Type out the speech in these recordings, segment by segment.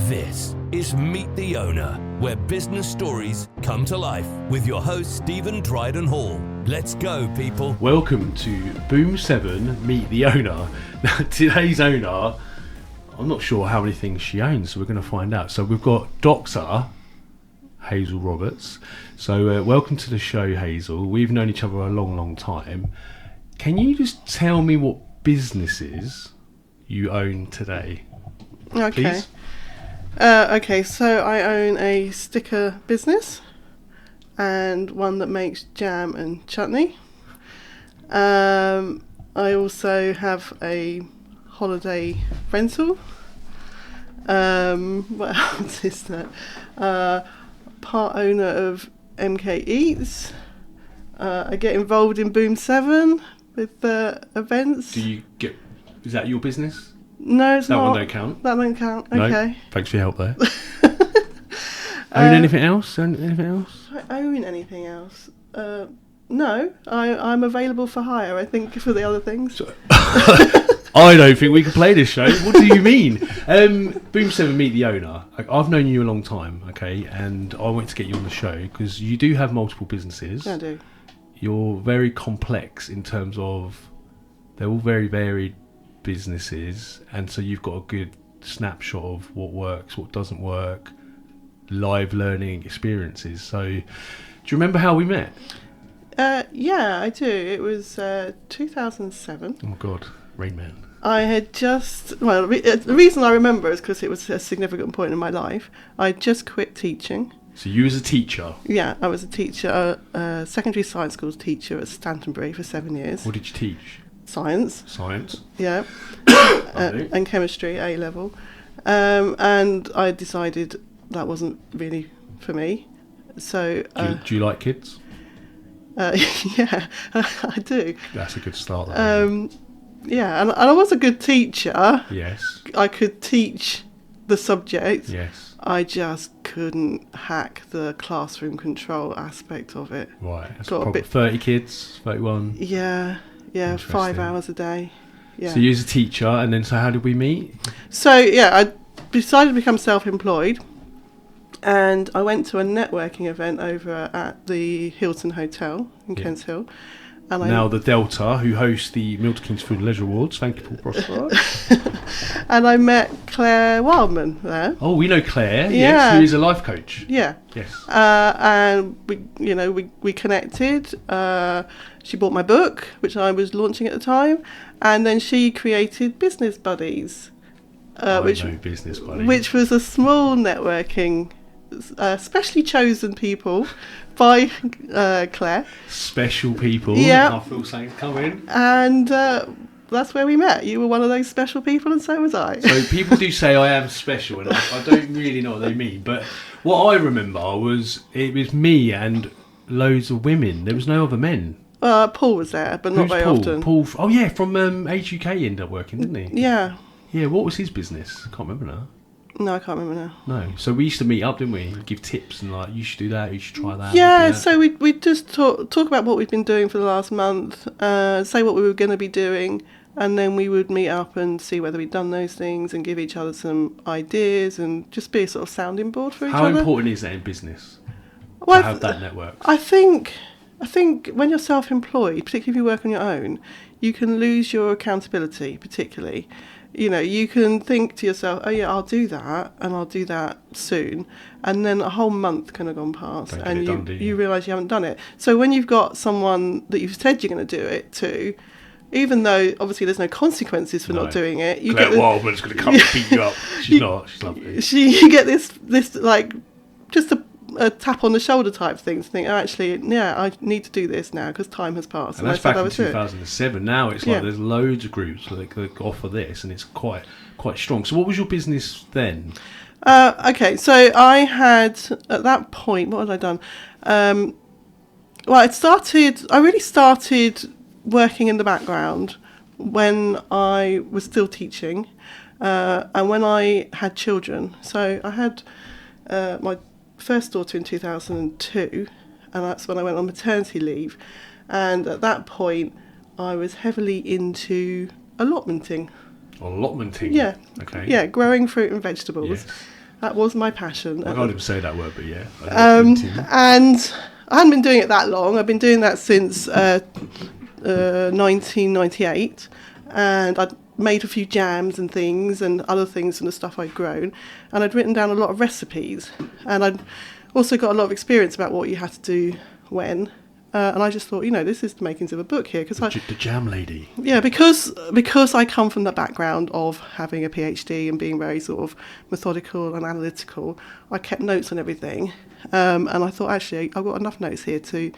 This is Meet the Owner, where business stories come to life with your host, Steven Dryden-Hall. Let's go, people. Welcome to Boom 7 Meet the Owner. Now, today's owner, I'm not sure how many things she owns, so we're going to find out. So we've got Dr Hazel Roberts. So welcome to the show, Hazel. We've known each other a long, long time. Can you just tell me what businesses you own today? Okay. Please? Okay, so I own a sticker business and one that makes jam and chutney. I also have a holiday rental. What else is that? Part owner of MK Eats. I get involved in Boom 7 with events. Is that your business? No, it's not. That one don't count? That don't count, No. okay. Thanks for your help there. Own anything else? Do I own anything else? No, I'm available for hire, I think, for the other things. I don't think we can play this show. What do you mean? Boom 7 Meet the Owner. I've known you a long time, okay, and I want to get you on the show because you do have multiple businesses. I do. You're very complex in terms of they're all very varied businesses, and so you've got a good snapshot of what works, what doesn't work, live learning experiences. So do you remember how we met? Yeah, I do. It was 2007. Oh God, Rain Man. I had just, the reason I remember is because it was a significant point in my life. I just quit teaching. So you as a teacher? Yeah, I was a teacher, a secondary science school teacher at Stantonbury for 7 years. What did you teach? Science. Yeah. And chemistry, A level. And I decided that wasn't really for me. So do you like kids? Yeah, I do. That's a good start. Yeah, and I was a good teacher. Yes. I could teach the subject. Yes. I just couldn't hack the classroom control aspect of it. Right. That's Got a bit 30 kids, 31. Yeah, 5 hours a day. Yeah. So you was a teacher, and then so how did we meet? So yeah, I decided to become self-employed, and I went to a networking event over at the Hilton Hotel in Kents Hill. And now the Delta, who hosts the Milton Keynes Food and Leisure Awards. Thank you, Paul Prosper. And I met Claire Wildman there. Oh, we know Claire. Yeah. Yes, who is a life coach. Yeah. Yes. And we connected. She bought my book, which I was launching at the time, and then she created Business Buddies, Business Buddies, which was a small networking, specially chosen people by Claire. Special people. Yeah. I feel something coming. And that's where we met. You were one of those special people, and so was I. So people do say I am special, and I don't really know what they mean. But what I remember was it was me and loads of women. There was no other men. Paul was there, but not very often. Paul. Oh yeah, from HUK he ended up working, didn't he? Yeah. Yeah. What was his business? I can't remember now. No, I can't remember now. No. So we used to meet up, didn't we? Give tips and like, you should do that, you should try that. Yeah, so we'd just talk about what we've been doing for the last month, say what we were going to be doing, and then we would meet up and see whether we'd done those things and give each other some ideas and just be a sort of sounding board for each other. How important is that in business to have that network? I think when you're self-employed, particularly if you work on your own, you can lose your accountability, particularly. You can think to yourself, oh yeah, I'll do that, and I'll do that soon, and then a whole month can have gone past, and you realise you haven't done it. So when you've got someone that you've said you're going to do it to, even though obviously there's no consequences for not doing it, you Claire get Wildman's going to come and beat you up. She's not. She's lovely. You get this like just a tap on the shoulder type thing to think, oh, actually, yeah, I need to do this now because time has passed. And that's back in 2007. Now it's like there's loads of groups that offer this, and it's quite strong. So what was your business then? Okay, so I had, at that point, what had I done? I really started working in the background when I was still teaching and when I had children. So I had my first daughter in 2002, and that's when I went on maternity leave. And at that point, I was heavily into allotmenting. Allotmenting? Yeah. Okay. Yeah, growing fruit and vegetables. Yes. That was my passion. I can't even say that word, but yeah. And I hadn't been doing it that long. I've been doing that since 1998, and I'd made a few jams and things and other things from the stuff I'd grown, and I'd written down a lot of recipes, and I'd also got a lot of experience about what you had to do when. And I just thought, this is the makings of a book here. The jam lady. Yeah, because I come from the background of having a PhD and being very sort of methodical and analytical, I kept notes on everything. And I thought, actually, I've got enough notes here to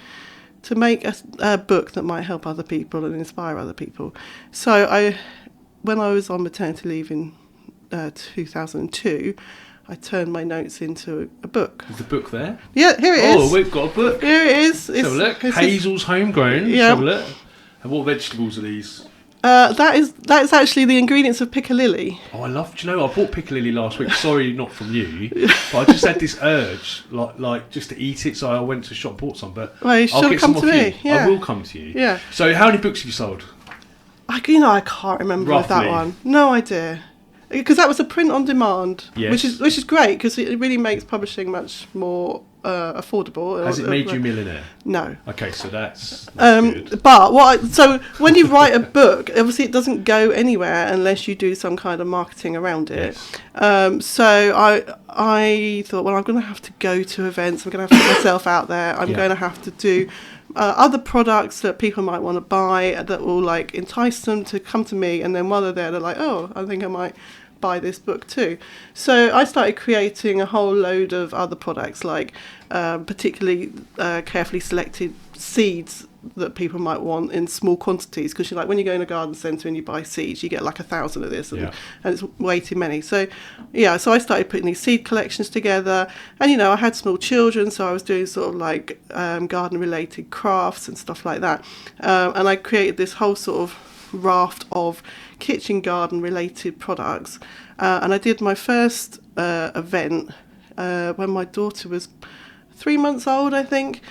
make a book that might help other people and inspire other people. So when I was on maternity leave in 2002, I turned my notes into a book. Is the book there? Yeah, here it is. Oh, we've got a book. Here it is. Let's have a look. Hazel's Homegrown. Yeah. Let's have a look. And what vegetables are these? That is actually the ingredients of piccalilli. Oh, I bought piccalilli last week. Sorry, not from you, but I just had this urge, like just to eat it. So I went to the shop, bought some. But well, you should I'll have get come some to off me. you. Yeah. I will come to you. Yeah. So how many books have you sold? I can't remember with that Roughly. one. No idea. Because that was a print on demand, Yes. which is great because it really makes publishing much more affordable. Has it made you a millionaire? No. Okay, so that's good. But so when you write a book, obviously it doesn't go anywhere unless you do some kind of marketing around it. Yes. So I thought, well, I'm going to have to go to events. I'm going to have to put myself out there. I'm going to have to do other products that people might want to buy that will like entice them to come to me. And then while they're there, they're like, oh, I think I might buy this book too. So I started creating a whole load of other products, like particularly carefully selected seeds that people might want in small quantities, because when you go in a garden centre and you buy seeds, you get like 1,000 of this, and it's way too many. So I started putting these seed collections together, and I had small children, so I was doing sort of like garden related crafts and stuff like that, and I created this whole sort of raft of kitchen garden related products, and I did my first event when my daughter was 3 months old, I think.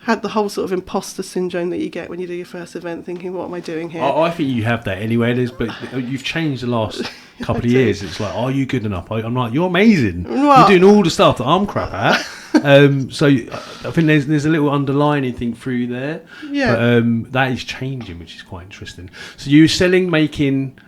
Had the whole sort of imposter syndrome that you get when you do your first event, thinking, what am I doing here? I think you have that anyway, but you've changed the last couple of years. It's like, are you good enough? I'm like, you're amazing. You're doing all the stuff that I'm crap at. So I think there's a little underlining thing through there. Yeah. But that is changing, which is quite interesting. So you're making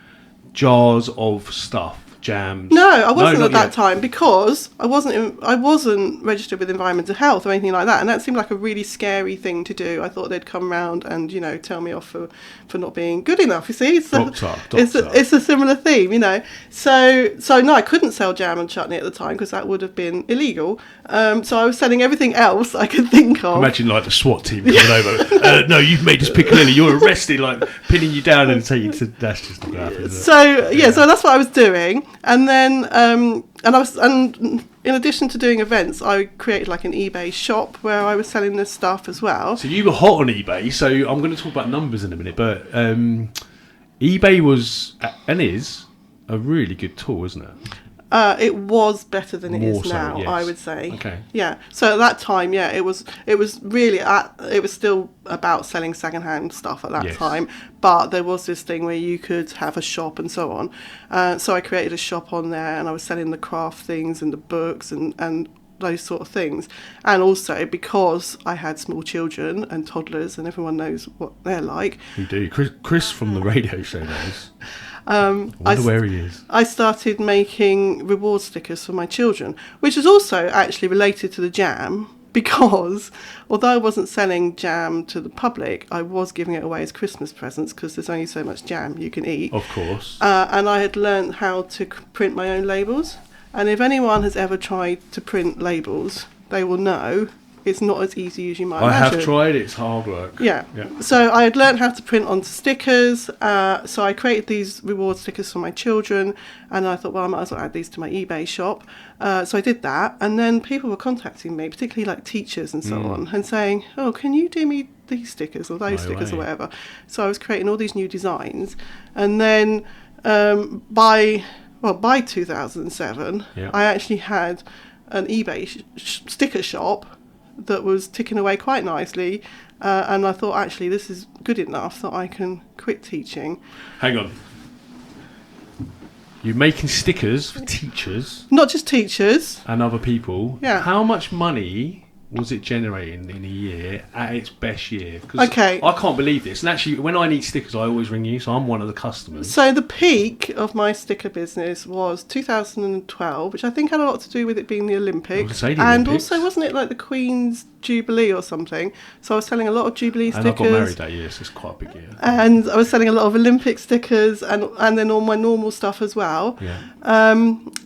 jars of stuff. Jams. No, I wasn't at that yet. time because I wasn't registered with Environmental Health or anything like that, and that seemed like a really scary thing to do. I thought they'd come round and tell me off for not being good enough. You see, Doctor. It's a similar theme, So no, I couldn't sell jam and chutney at the time because that would have been illegal. So I was selling everything else I could think of. Imagine like the SWAT team coming over. No, you've made this piccalilli. You're arrested. Like pinning you down and taking you to. That's just not going to happen. So that's what I was doing. And then, and in addition to doing events, I created like an eBay shop where I was selling this stuff as well. So you were hot on eBay. So I'm going to talk about numbers in a minute, but eBay was and is a really good tool, isn't it? It was better than it is More so, now, yes. I would say. Okay. Yeah. So at that time, it was really it was still about selling secondhand stuff at that time, but there was this thing where you could have a shop and so on. So I created a shop on there, and I was selling the craft things and the books and those sort of things. And also because I had small children and toddlers, and everyone knows what they're like. You do. Chris from the radio show knows. I wonder where he is. I started making reward stickers for my children, which is also actually related to the jam, because although I wasn't selling jam to the public, I was giving it away as Christmas presents because there's only so much jam you can eat. Of course. And I had learned how to print my own labels. And if anyone has ever tried to print labels, they will know it's not as easy as you might imagine. I have tried, it's hard work. Yeah. So I had learned how to print onto stickers. So I created these reward stickers for my children, and I thought, well, I might as well add these to my eBay shop. So I did that, and then people were contacting me, particularly like teachers and so on, and saying, oh, can you do me these stickers or those stickers or whatever? So I was creating all these new designs, and then by 2007, I actually had an eBay sticker shop that was ticking away quite nicely, and I thought, actually, this is good enough that I can quit teaching. Hang on. You're making stickers for teachers Not just teachers. and other people. Yeah. How much money was it generating in a year at its best year? 'Cause Okay. I can't believe this. And actually, when I need stickers, I always ring you, so I'm one of the customers. So the peak of my sticker business was 2012, which I think had a lot to do with it being the Olympics. I was gonna say the and Olympics. also, wasn't it like the Queen's Jubilee or something? So I was selling a lot of Jubilee And I stickers. got married that year, so it's quite a big year. And I was selling a lot of Olympic stickers and then all my normal stuff as well. Yeah.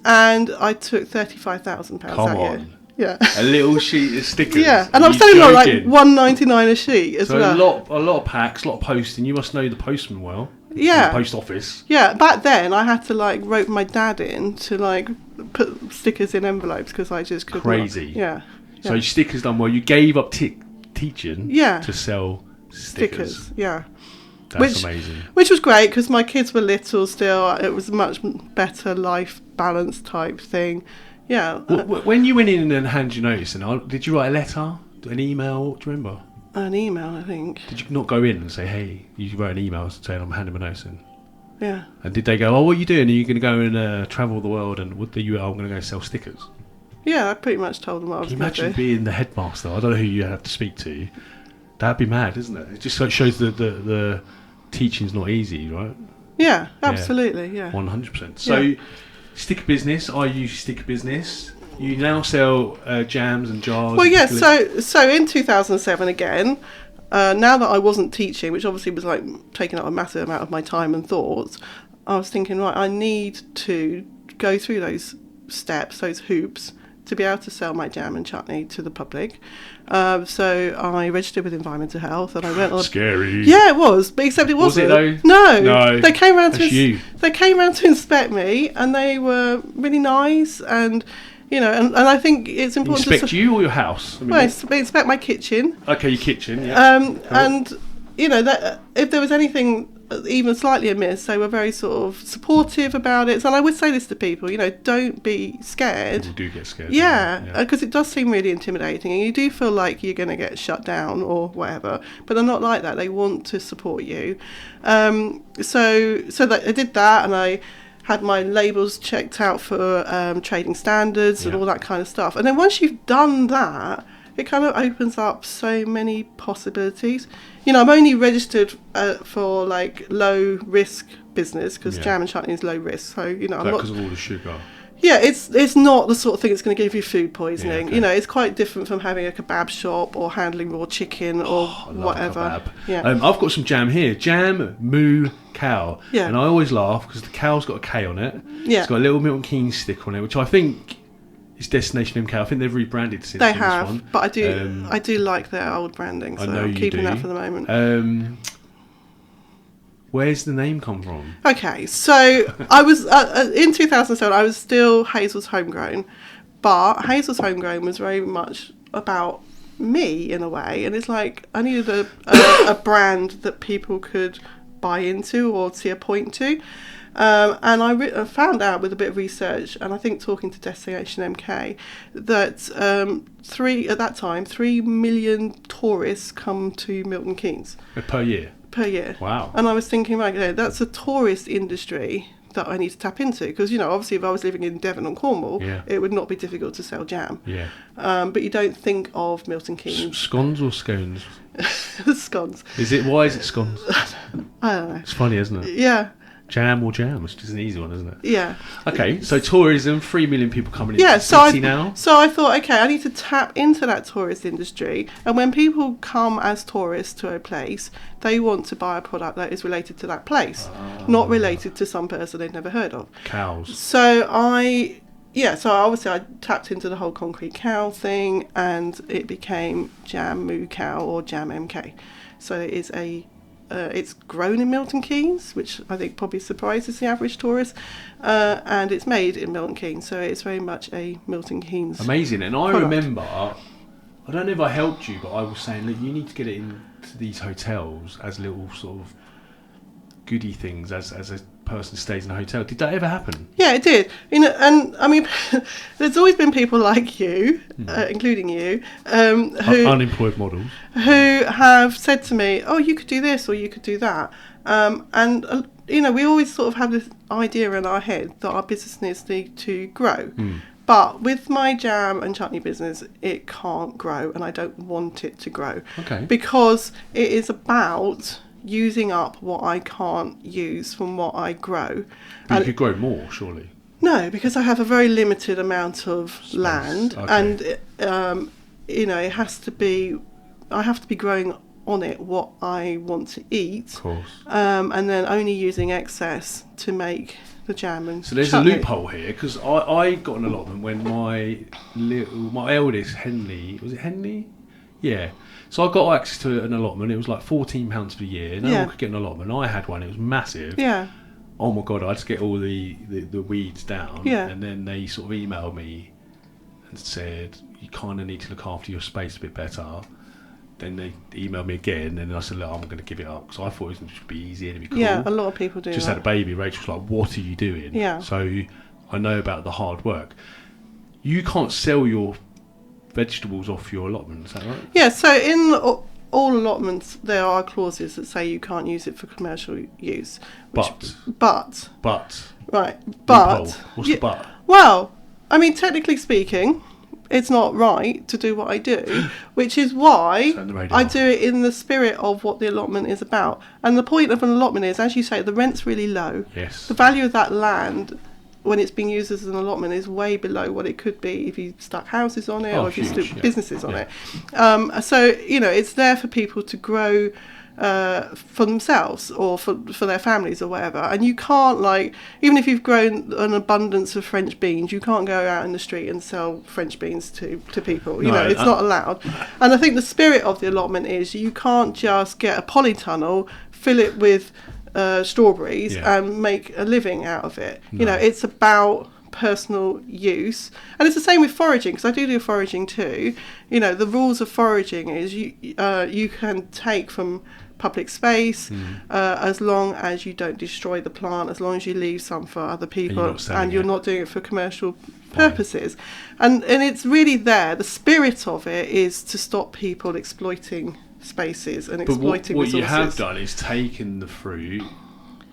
And I took £35,000 Come that year. on. Yeah. A little sheet of stickers. Yeah, and Are I was you selling like joking? $1.99 a sheet as So well. a lot of packs, a lot of posting. You must know the postman well. Yeah. The post office. Yeah, back then I had to like rope my dad in to like put stickers in envelopes because I just couldn't. Crazy. Yeah. So Yeah. stickers done well. You gave up teaching Yeah. to sell stickers. Yeah. That's amazing. Which was great because my kids were little still. It was a much better life balance type thing. Yeah. When you went in and handed your notice, did you write a letter, an email? Do you remember? An email, I think. Did you not go in and say, "Hey"? You wrote an email saying, "I'm handing my notice in." Yeah. And did they go, "Oh, what are you doing? Are you going to go and travel the world?" And what do you? I'm going to go sell stickers. Yeah, I pretty much told them what I was Can you going to imagine do. being the headmaster? I don't know who you have to speak to. That'd be mad, isn't it? It just shows that the teaching's not easy, right? Yeah, absolutely. Yeah. 100%. So, Yeah. sticker business. I use sticker business. You now sell jams and jars. Well, and yeah. pickles. So in 2007 again, now that I wasn't teaching, which obviously was like taking up a massive amount of my time and thoughts, I was thinking, right, I need to go through those steps, those hoops, to be able to sell my jam and chutney to the public. So I registered with Environmental Health, and I went on. Scary. Yeah, it was, but except it wasn't. Was it though? No. No. They came around That's you. They came around to inspect me, and they were really nice, and you know, and I think it's important Inspect to you or your house? I mean, well, they inspect my kitchen. okay, your kitchen. Yeah. Cool. And you know that if there was anything even slightly amiss, they were very sort of supportive about it. So I would say this to people, you know, don't be scared. People do get scared. Yeah, don't they? because it does seem really intimidating, and you do feel like you're going to get shut down or whatever. But they're not like that. They want to support you. So that I did that, and I had my labels checked out for trading standards and Yeah. all that kind of stuff. And then once you've done that, it kind of opens up so many possibilities. You know, I'm only registered for like low risk business because Yeah. jam and chutney is low risk. So you know, I'm not. Because of all the sugar. Yeah, it's not the sort of thing that's going to give you food poisoning. Yeah, okay. You know, it's quite different from having a kebab shop or handling raw chicken or I love whatever. kebab. Yeah. I've got some jam here. Jam moo cow. Yeah. And I always laugh because the cow's got a K on it. Yeah. It's got a little Milton Keynes stick on it, which I think is Destination MK. I think they've rebranded since They on have, this one. but I do like their old branding, so I know I'm you keeping do. that for the moment. Where's the name come from? Okay, so I was in 2007. I was still Hazel's Homegrown, but Hazel's Homegrown was very much about me in a way, and it's like I needed a brand that people could buy into or see a point to. And I found out with a bit of research, and I think talking to Destination MK, that 3 million tourists come to Milton Keynes Per year. per year. Wow. And I was thinking, right, okay, that's a tourist industry that I need to tap into, because you know, obviously, if I was living in Devon and Cornwall, Yeah. it would not be difficult to sell jam. Yeah. But you don't think of Milton Keynes Scones or scones? scones. Why is it scones? I don't know. It's funny, isn't it? Yeah, Jam or jam? It's just an easy one, isn't it? yeah. Okay, so tourism, 3 million people coming into Yeah, the so city now. So I thought, okay, I need to tap into that tourist industry. And when people come as tourists to a place, they want to buy a product that is related to that place, not related to some person they've never heard of. Cows. So obviously I tapped into the whole concrete cow thing, and it became Jam Moo Cow or Jam MK. So it is it's grown in Milton Keynes, which I think probably surprises the average tourist, and it's made in Milton Keynes, so it's very much a Milton Keynes. Amazing. And I product. remember, I don't know if I helped you, but I was saying, look, you need to get it into these hotels as little sort of goodie things as a person stays in a hotel. Did that ever happen? Yeah, it did. You know, and I mean, there's always been people like you, including you, who Unemployed models. who have said to me, "Oh, you could do this or you could do that," We always sort of have this idea in our head that our businesses need to grow. But with my jam and chutney business, it can't grow, and I don't want it to grow. Okay. Because it is about using up what I can't use from what I grow. But you could grow more, surely. No, because I have a very limited amount of Space. land, Okay. and it has to be. I have to be growing on it what I want to eat, Of course. and then only using excess to make the jam and So there's chutney. a loophole here, because I got an allotment when my eldest Henley, was it Henley? Yeah. So I got access to an allotment. It was like £14 per year. No one could get an allotment. I had one. It was massive. Yeah. Oh my God! I had to get all the weeds down. Yeah. And then they sort of emailed me and said you kind of need to look after your space a bit better. Then they emailed me again, and I said, look, I'm going to give it up, because I thought it would be easy and it'd be cool. Yeah, a lot of people do Just that. had a baby. Rachel's like, what are you doing? Yeah. So I know about the hard work. You can't sell your vegetables off your allotment, is that right? Yeah, so in all allotments there are clauses that say you can't use it for commercial use. But Right, loophole. but... What's the but? Well, I mean, technically speaking, it's not right to do what I do, which is why Turn the radio I off. do it in the spirit of what the allotment is about. And the point of an allotment is, as you say, the rent's really low. Yes. The value of that land, when it's being used as an allotment, is way below what it could be if you stuck houses on it or if you huge, stuck yeah. businesses on Yeah. it. So, it's there for people to grow for themselves or for their families or whatever. And you can't, even if you've grown an abundance of French beans, you can't go out in the street and sell French beans to people. It's not allowed. And I think the spirit of the allotment is you can't just get a polytunnel, fill it with strawberries and make a living out of it. No. It's about personal use, and it's the same with foraging, because I do foraging too. The rules of foraging is you can take from public space as long as you don't destroy the plant, as long as you leave some for other people, and you're not doing it for commercial purposes. And it's really there. The spirit of it is to stop people exploiting spaces and exploiting resources. What resources. you have done is taken the fruit,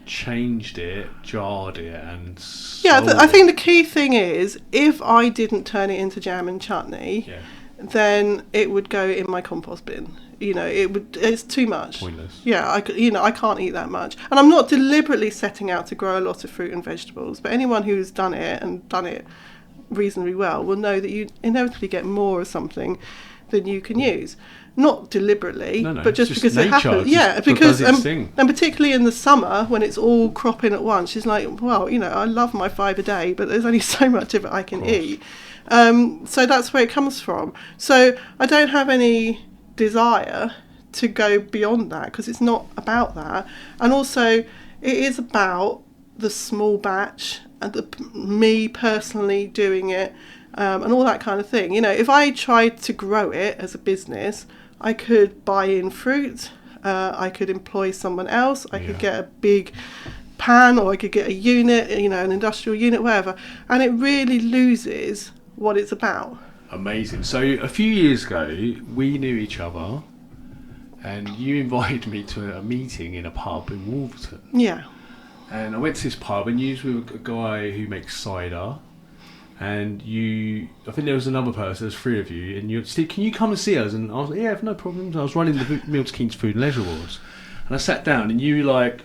changed it, jarred it, and I think the key thing is, if I didn't turn it into jam and chutney, then it would go in my compost bin. It's too much. Pointless. Yeah, I can't eat that much. And I'm not deliberately setting out to grow a lot of fruit and vegetables, but anyone who's done it and done it reasonably well will know that you inevitably get more of something than you can use. Not deliberately, but just because it happens. Yeah, because and particularly in the summer when it's all cropping at once, she's like, well, I love my 5 a day, but there's only so much of it I can eat. So that's where it comes from. So I don't have any desire to go beyond that, because it's not about that. And also it is about the small batch and me personally doing it, and all that kind of thing. If I tried to grow it as a business, I could buy in fruit, I could employ someone else, I could get a big pan, or I could get a unit, an industrial unit, whatever, and it really loses what it's about. Amazing. So a few years ago, we knew each other, and you invited me to a meeting in a pub in Wolverton. Yeah. And I went to this pub, and you were a guy who makes cider. And I think there was another person, there's 3 of you, and you, Steve, can you come and see us? And I was like, yeah, no problems. I was running the Milton Keynes Food and Leisure Awards. And I sat down, and you were like,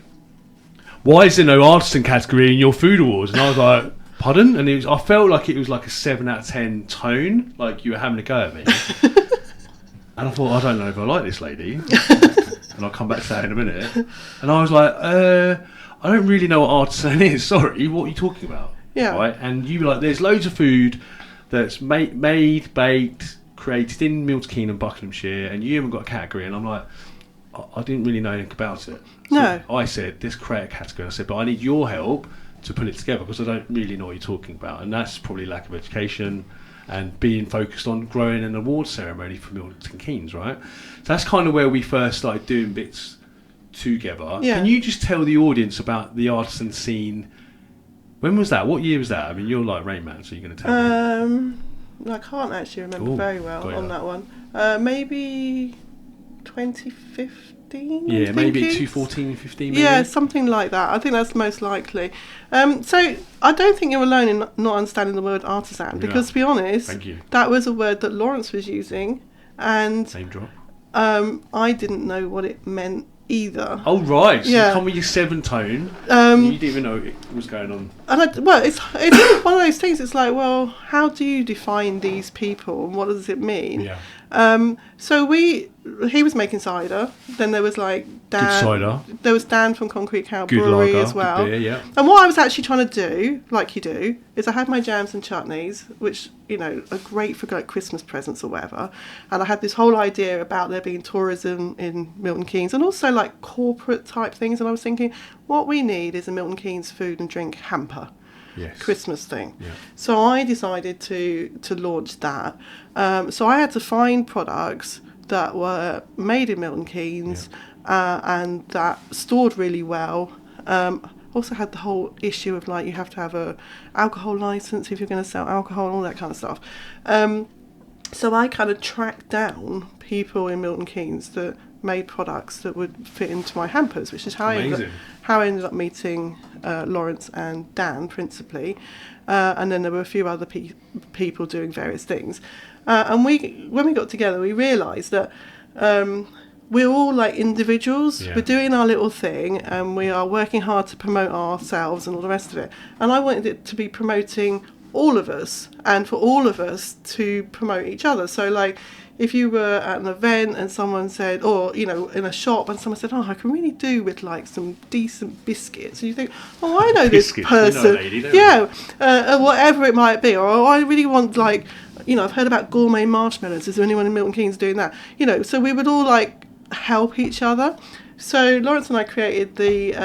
why is there no artisan category in your food awards? And I was like, pardon? And I felt like it was like a 7 out of 10 tone, like you were having a go at me. And I thought, I don't know if I like this lady. And I'll come back to that in a minute. And I was like, I don't really know what artisan is. Sorry, what are you talking about? Yeah. Right? And you were like, there's loads of food that's made, baked, created in Milton Keynes and Buckinghamshire, and you haven't got a category. And I'm like, I didn't really know anything about it. So No. I said, let's create a category. I said, but I need your help to put it together, because I don't really know what you're talking about. And that's probably lack of education and being focused on growing an award ceremony for Milton Keynes, right? So that's kind of where we first started doing bits together. Yeah. Can you just tell the audience about the artisan scene? When was that? What year was that? I mean, you're like Rain Man, so you're going to tell me. I can't actually remember Ooh, very well got on ya. that one. Maybe 2015. 2015. Yeah, I'm maybe thinking. 2014, 15 maybe. Yeah, something like that. I think that's most likely. So I don't think you're alone in not understanding the word artisan, because to be honest, Thank you. that was a word that Lawrence was using, and Name drop. I didn't know what it meant either. Oh, right. So Yeah. you come with your 7-tone. You didn't even know what was going on. And it's one of those things. It's like, well, how do you define these people, and what does it mean? Yeah. So he was making cider. Then there was like Dan. Good cider. There was Dan from Concrete Cow Good Brewery lager, as well. good beer, yeah. And what I was actually trying to do, like you do, is I had my jams and chutneys, which are great for like Christmas presents or whatever. And I had this whole idea about there being tourism in Milton Keynes and also like corporate type things. And I was thinking, what we need is a Milton Keynes food and drink hamper. Yes. Christmas thing. Yeah. So I decided to launch that. So I had to find products that were made in Milton Keynes and that stored really well. Also had the whole issue of like you have to have a alcohol license if you're going to sell alcohol and all that kind of stuff. So I kind of tracked down people in Milton Keynes that made products that would fit into my hampers, which is how I ended up meeting Lawrence and Dan principally, and then there were a few other people doing various things. And when we got together, we realised that we're all like individuals. Yeah. We're doing our little thing, and we are working hard to promote ourselves and all the rest of it. And I wanted it to be promoting all of us, and for all of us to promote each other. So like, if you were at an event and someone said, or in a shop and someone said, oh, I can really do with like some decent biscuits, and you think, oh, I know this person, we know a lady, don't we? or whatever it might be, or oh, I really want like, I've heard about gourmet marshmallows. Is there anyone in Milton Keynes doing that? So we would all like help each other. So Lawrence and I created the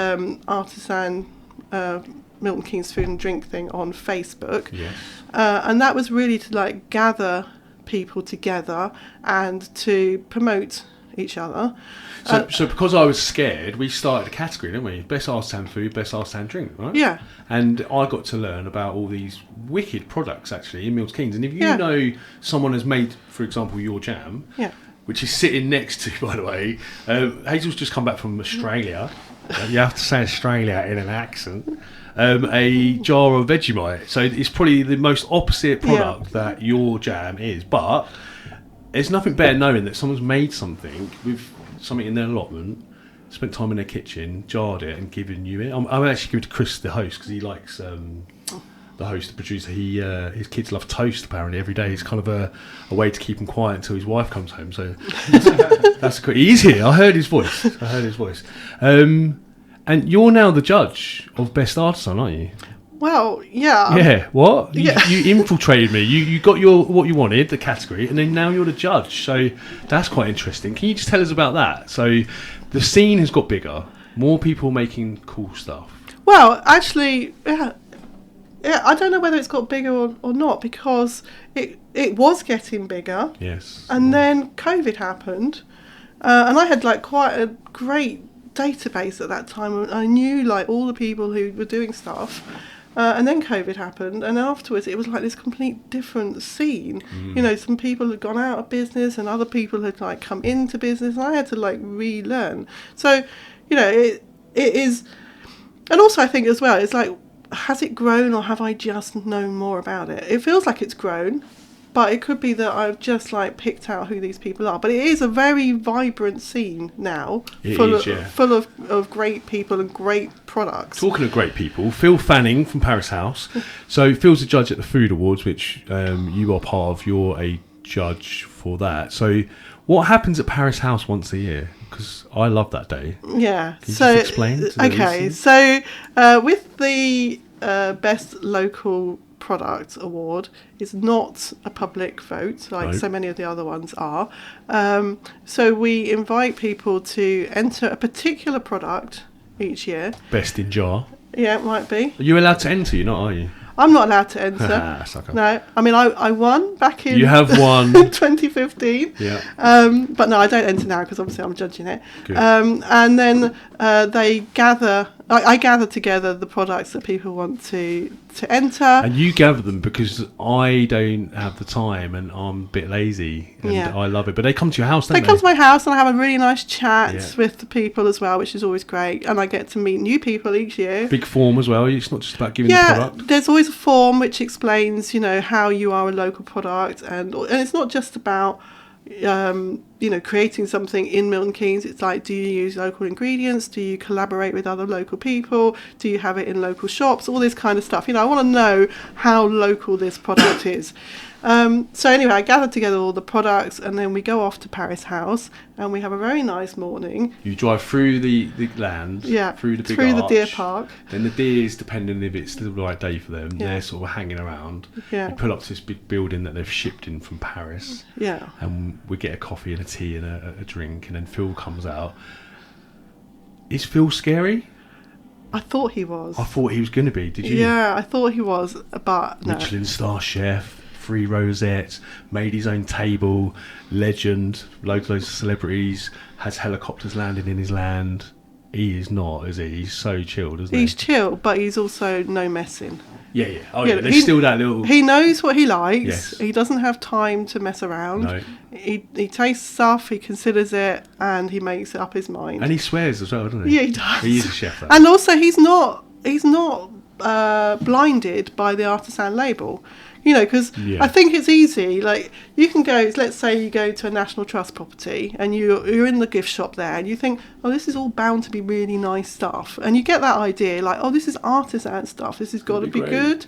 artisan Milton Keynes food and drink thing on Facebook. Yes. And that was really to like gather people together and to promote each other. So because I was scared, we started a category, didn't we? Best artisan food, best artisan drink, right? Yeah. And I got to learn about all these wicked products actually in Milton Keynes. And if you Yeah. know someone has made, for example, your jam, Yeah. which is sitting next to, by the way, Hazel's just come back from Australia. You have to say Australia in an accent. A jar of Vegemite. So it's probably the most opposite product that your jam is. But there's nothing better knowing that someone's made something with something in their allotment, spent time in their kitchen, jarred it, and given you it. I'm actually giving it to Chris, the host, because he likes the host, the producer. His kids love toast apparently every day. It's kind of a way to keep him quiet until his wife comes home. So that's good. He's here. I heard his voice. And you're now the judge of Best Artisan, aren't you? Well, yeah. Yeah. What? Yeah. You infiltrated me. You got what you wanted, the category, and then now you're the judge. So that's quite interesting. Can you just tell us about that? So the scene has got bigger. More people making cool stuff. Well, actually, yeah, I don't know whether it's got bigger or not, because it was getting bigger. Yes. And then COVID happened, and I had like quite a great database at that time. I knew like all the people who were doing stuff, and then COVID happened, and afterwards it was like this complete different scene. Some people had gone out of business and other people had like come into business, and I had to like relearn. So it is, and also I think as well, it's like, has it grown or have I just known more about it? It feels like it's grown, but it could be that I've just like picked out who these people are. But it is a very vibrant scene now, full of great people and great products. Talking of great people, Phil Fanning from Paris House. So Phil's a judge at the Food Awards, which you are part of. You're a judge for that. So what happens at Paris House once a year? Because I love that day. Yeah. Can you just explain to the listeners? So with the Best Local Product Award, is not a public vote like so many of the other ones are. So we invite people to enter a particular product each year. Best in jar. Yeah, it might be. Are you allowed to enter? You're not, are you? I'm not allowed to enter. Sucker. No, I mean I won back in. You have won. 2015. Yeah. But no, I don't enter now because obviously I'm judging it. Good. And then they gather I gather together the products that people want to enter. And you gather them because I don't have the time and I'm a bit lazy, and I love it. But they come to your house, don't they? They come to my house and I have a really nice chat Yeah. with the people as well, which is always great. And I get to meet new people each year. Big form as well. It's not just about giving the product. There's always a form which explains, how you are a local product, and it's not just about creating something in Milton Keynes. It's like, do you use local ingredients? Do you collaborate with other local people? Do you have it in local shops? All this kind of stuff. I want to know how local this product is. So anyway, I gathered together all the products, and then we go off to Paris House, and we have a very nice morning. You drive through the land, through the big through arch, the deer park. Then the deers, depending if it's the right day for them, they're sort of hanging around. Yeah. You pull up to this big building that they've shipped in from Paris. Yeah. And we get a coffee and a tea and a drink, and then Phil comes out. Is Phil scary? I thought he was. I thought he was going to be. Did you? Yeah, I thought he was, but no. Michelin star chef, 3 rosettes, made his own table, legend, loads of celebrities, has helicopters landing in his land. He is not, is he? He's so chilled, isn't he? He's chill, but he's also no messing. Yeah. Oh, yeah. There's still that little... He knows what he likes. Yes. He doesn't have time to mess around. No. He tastes stuff, he considers it, and he makes up his mind. And he swears as well, doesn't he? Yeah, he does. He is a chef, though. And also, he's not blinded by the artisan label. Because I think it's easy. Like, you can go, let's say you go to a National Trust property and you're in the gift shop there and you think, oh, this is all bound to be really nice stuff. And you get that idea, like, oh, this is artisan stuff. This has got to be good.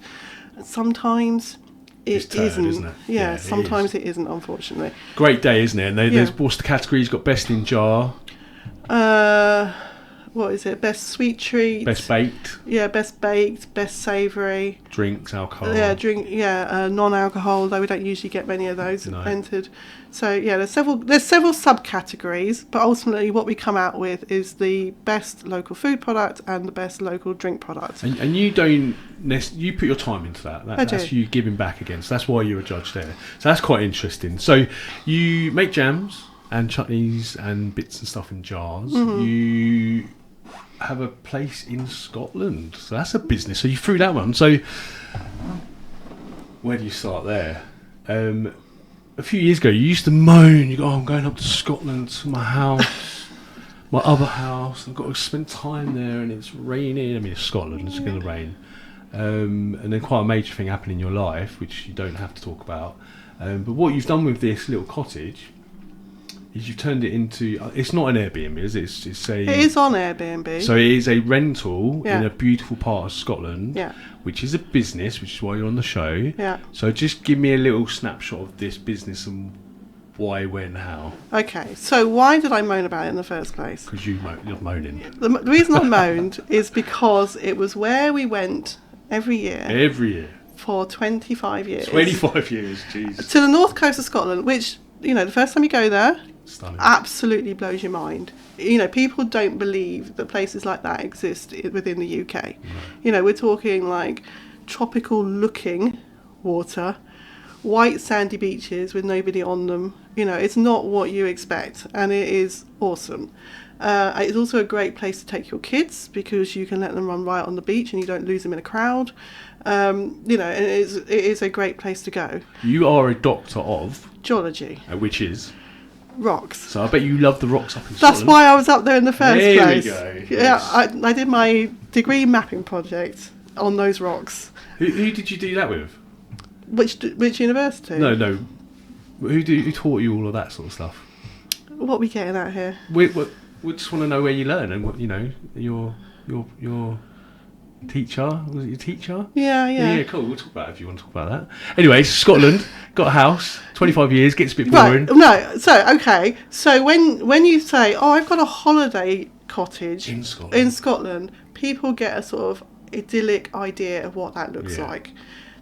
And sometimes it isn't. Isn't it? Yeah, sometimes it isn't, unfortunately. Great day, isn't it? And there's what's the category? He's got best in jar. What is it? Best sweet treat. Best baked. Yeah, best baked, best savoury. Drinks, alcohol. Yeah, non-alcohol, though we don't usually get many of those entered. So yeah, there's several subcategories, but ultimately what we come out with is the best local food product and the best local drink product. And you don't you put your time into that. That's you giving back again. So that's why you're a judge there. So that's quite interesting. So you make jams and chutneys and bits and stuff in jars. Mm-hmm. You have a place in Scotland, so that's a business. So you threw that one. So where do you start there? A few years ago, you used to moan. You go, "Oh, I'm going up to Scotland to my house, my other house. I've got to spend time there, and it's raining. I mean, it's Scotland; it's going to rain." And then quite a major thing happened in your life, which you don't have to talk about. But what you've done with this little cottage is you've turned it into... It's not an Airbnb, is it? It is on Airbnb. So it is a rental in a beautiful part of Scotland, yeah, which is a business, which is why you're on the show. Yeah. So just give me a little snapshot of this business and why, when, how. Okay, so why did I moan about it in the first place? Because you're moaning. The reason I moaned is because it was where we went every year. Every year. For 25 years. 25 years, jeez. To the north coast of Scotland, which, the first time you go there... Stunning. Absolutely blows your mind. People don't believe that places like that exist within the UK. No. We're talking like tropical looking water, white sandy beaches with nobody on them. It's not what you expect, and it is awesome. It's also a great place to take your kids because you can let them run right on the beach and you don't lose them in a crowd. And it is a great place to go. You are a doctor of geology, which is rocks. So I bet you love the rocks up in Scotland. That's why I was up there in the first place. There we go. Yeah, Yes. I did my degree mapping project on those rocks. Who did you do that with? Which university? No. Who taught you all of that sort of stuff? What are we getting at here? We just want to know where you learn and what your teacher. Was it your teacher? Yeah. Cool. We'll talk about it if you want to talk about that. Anyway, Scotland, got a house, 25 years, gets a bit boring. Right. No. So when you say, "Oh, I've got a holiday cottage in Scotland," people get a sort of idyllic idea of what that looks like.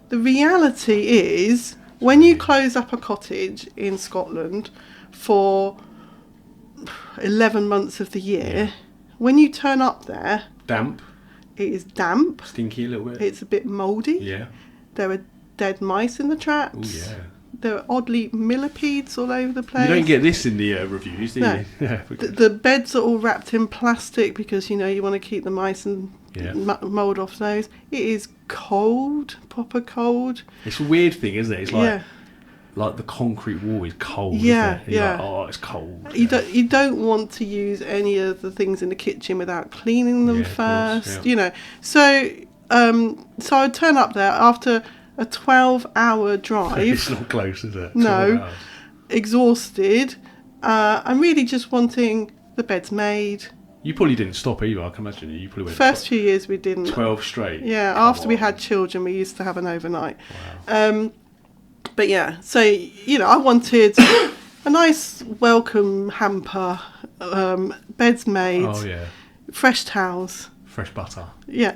The reality is, when you close up a cottage in Scotland for 11 months of the year, when you turn up there, damp. It is damp. Stinky a little bit. It's a bit mouldy. Yeah. There are dead mice in the traps. Oh, yeah. there were oddly millipedes all over the place. You don't get this in the reviews, do No. you? Yeah, The beds are all wrapped in plastic because, you know, you want to keep the mice and mould off those. It is cold, proper cold. it's a weird thing, isn't it? It's like the concrete wall is cold. Yeah, isn't it? You're yeah. like, oh, it's cold. You don't want to use any of the things in the kitchen without cleaning them Yeah, of course, first. yeah. You know, so I'd turn up there after a 12-hour drive. It's not close, is it? 12 No, hours. exhausted. I'm really just wanting the beds made. You probably didn't stop either. I can imagine you probably went First few years we didn't. 12 straight. Yeah, Come after we on. had children, we used to have an overnight. Wow. But yeah, so, you know, I wanted a nice welcome hamper, beds made, Oh yeah, fresh towels. fresh butter, Yeah,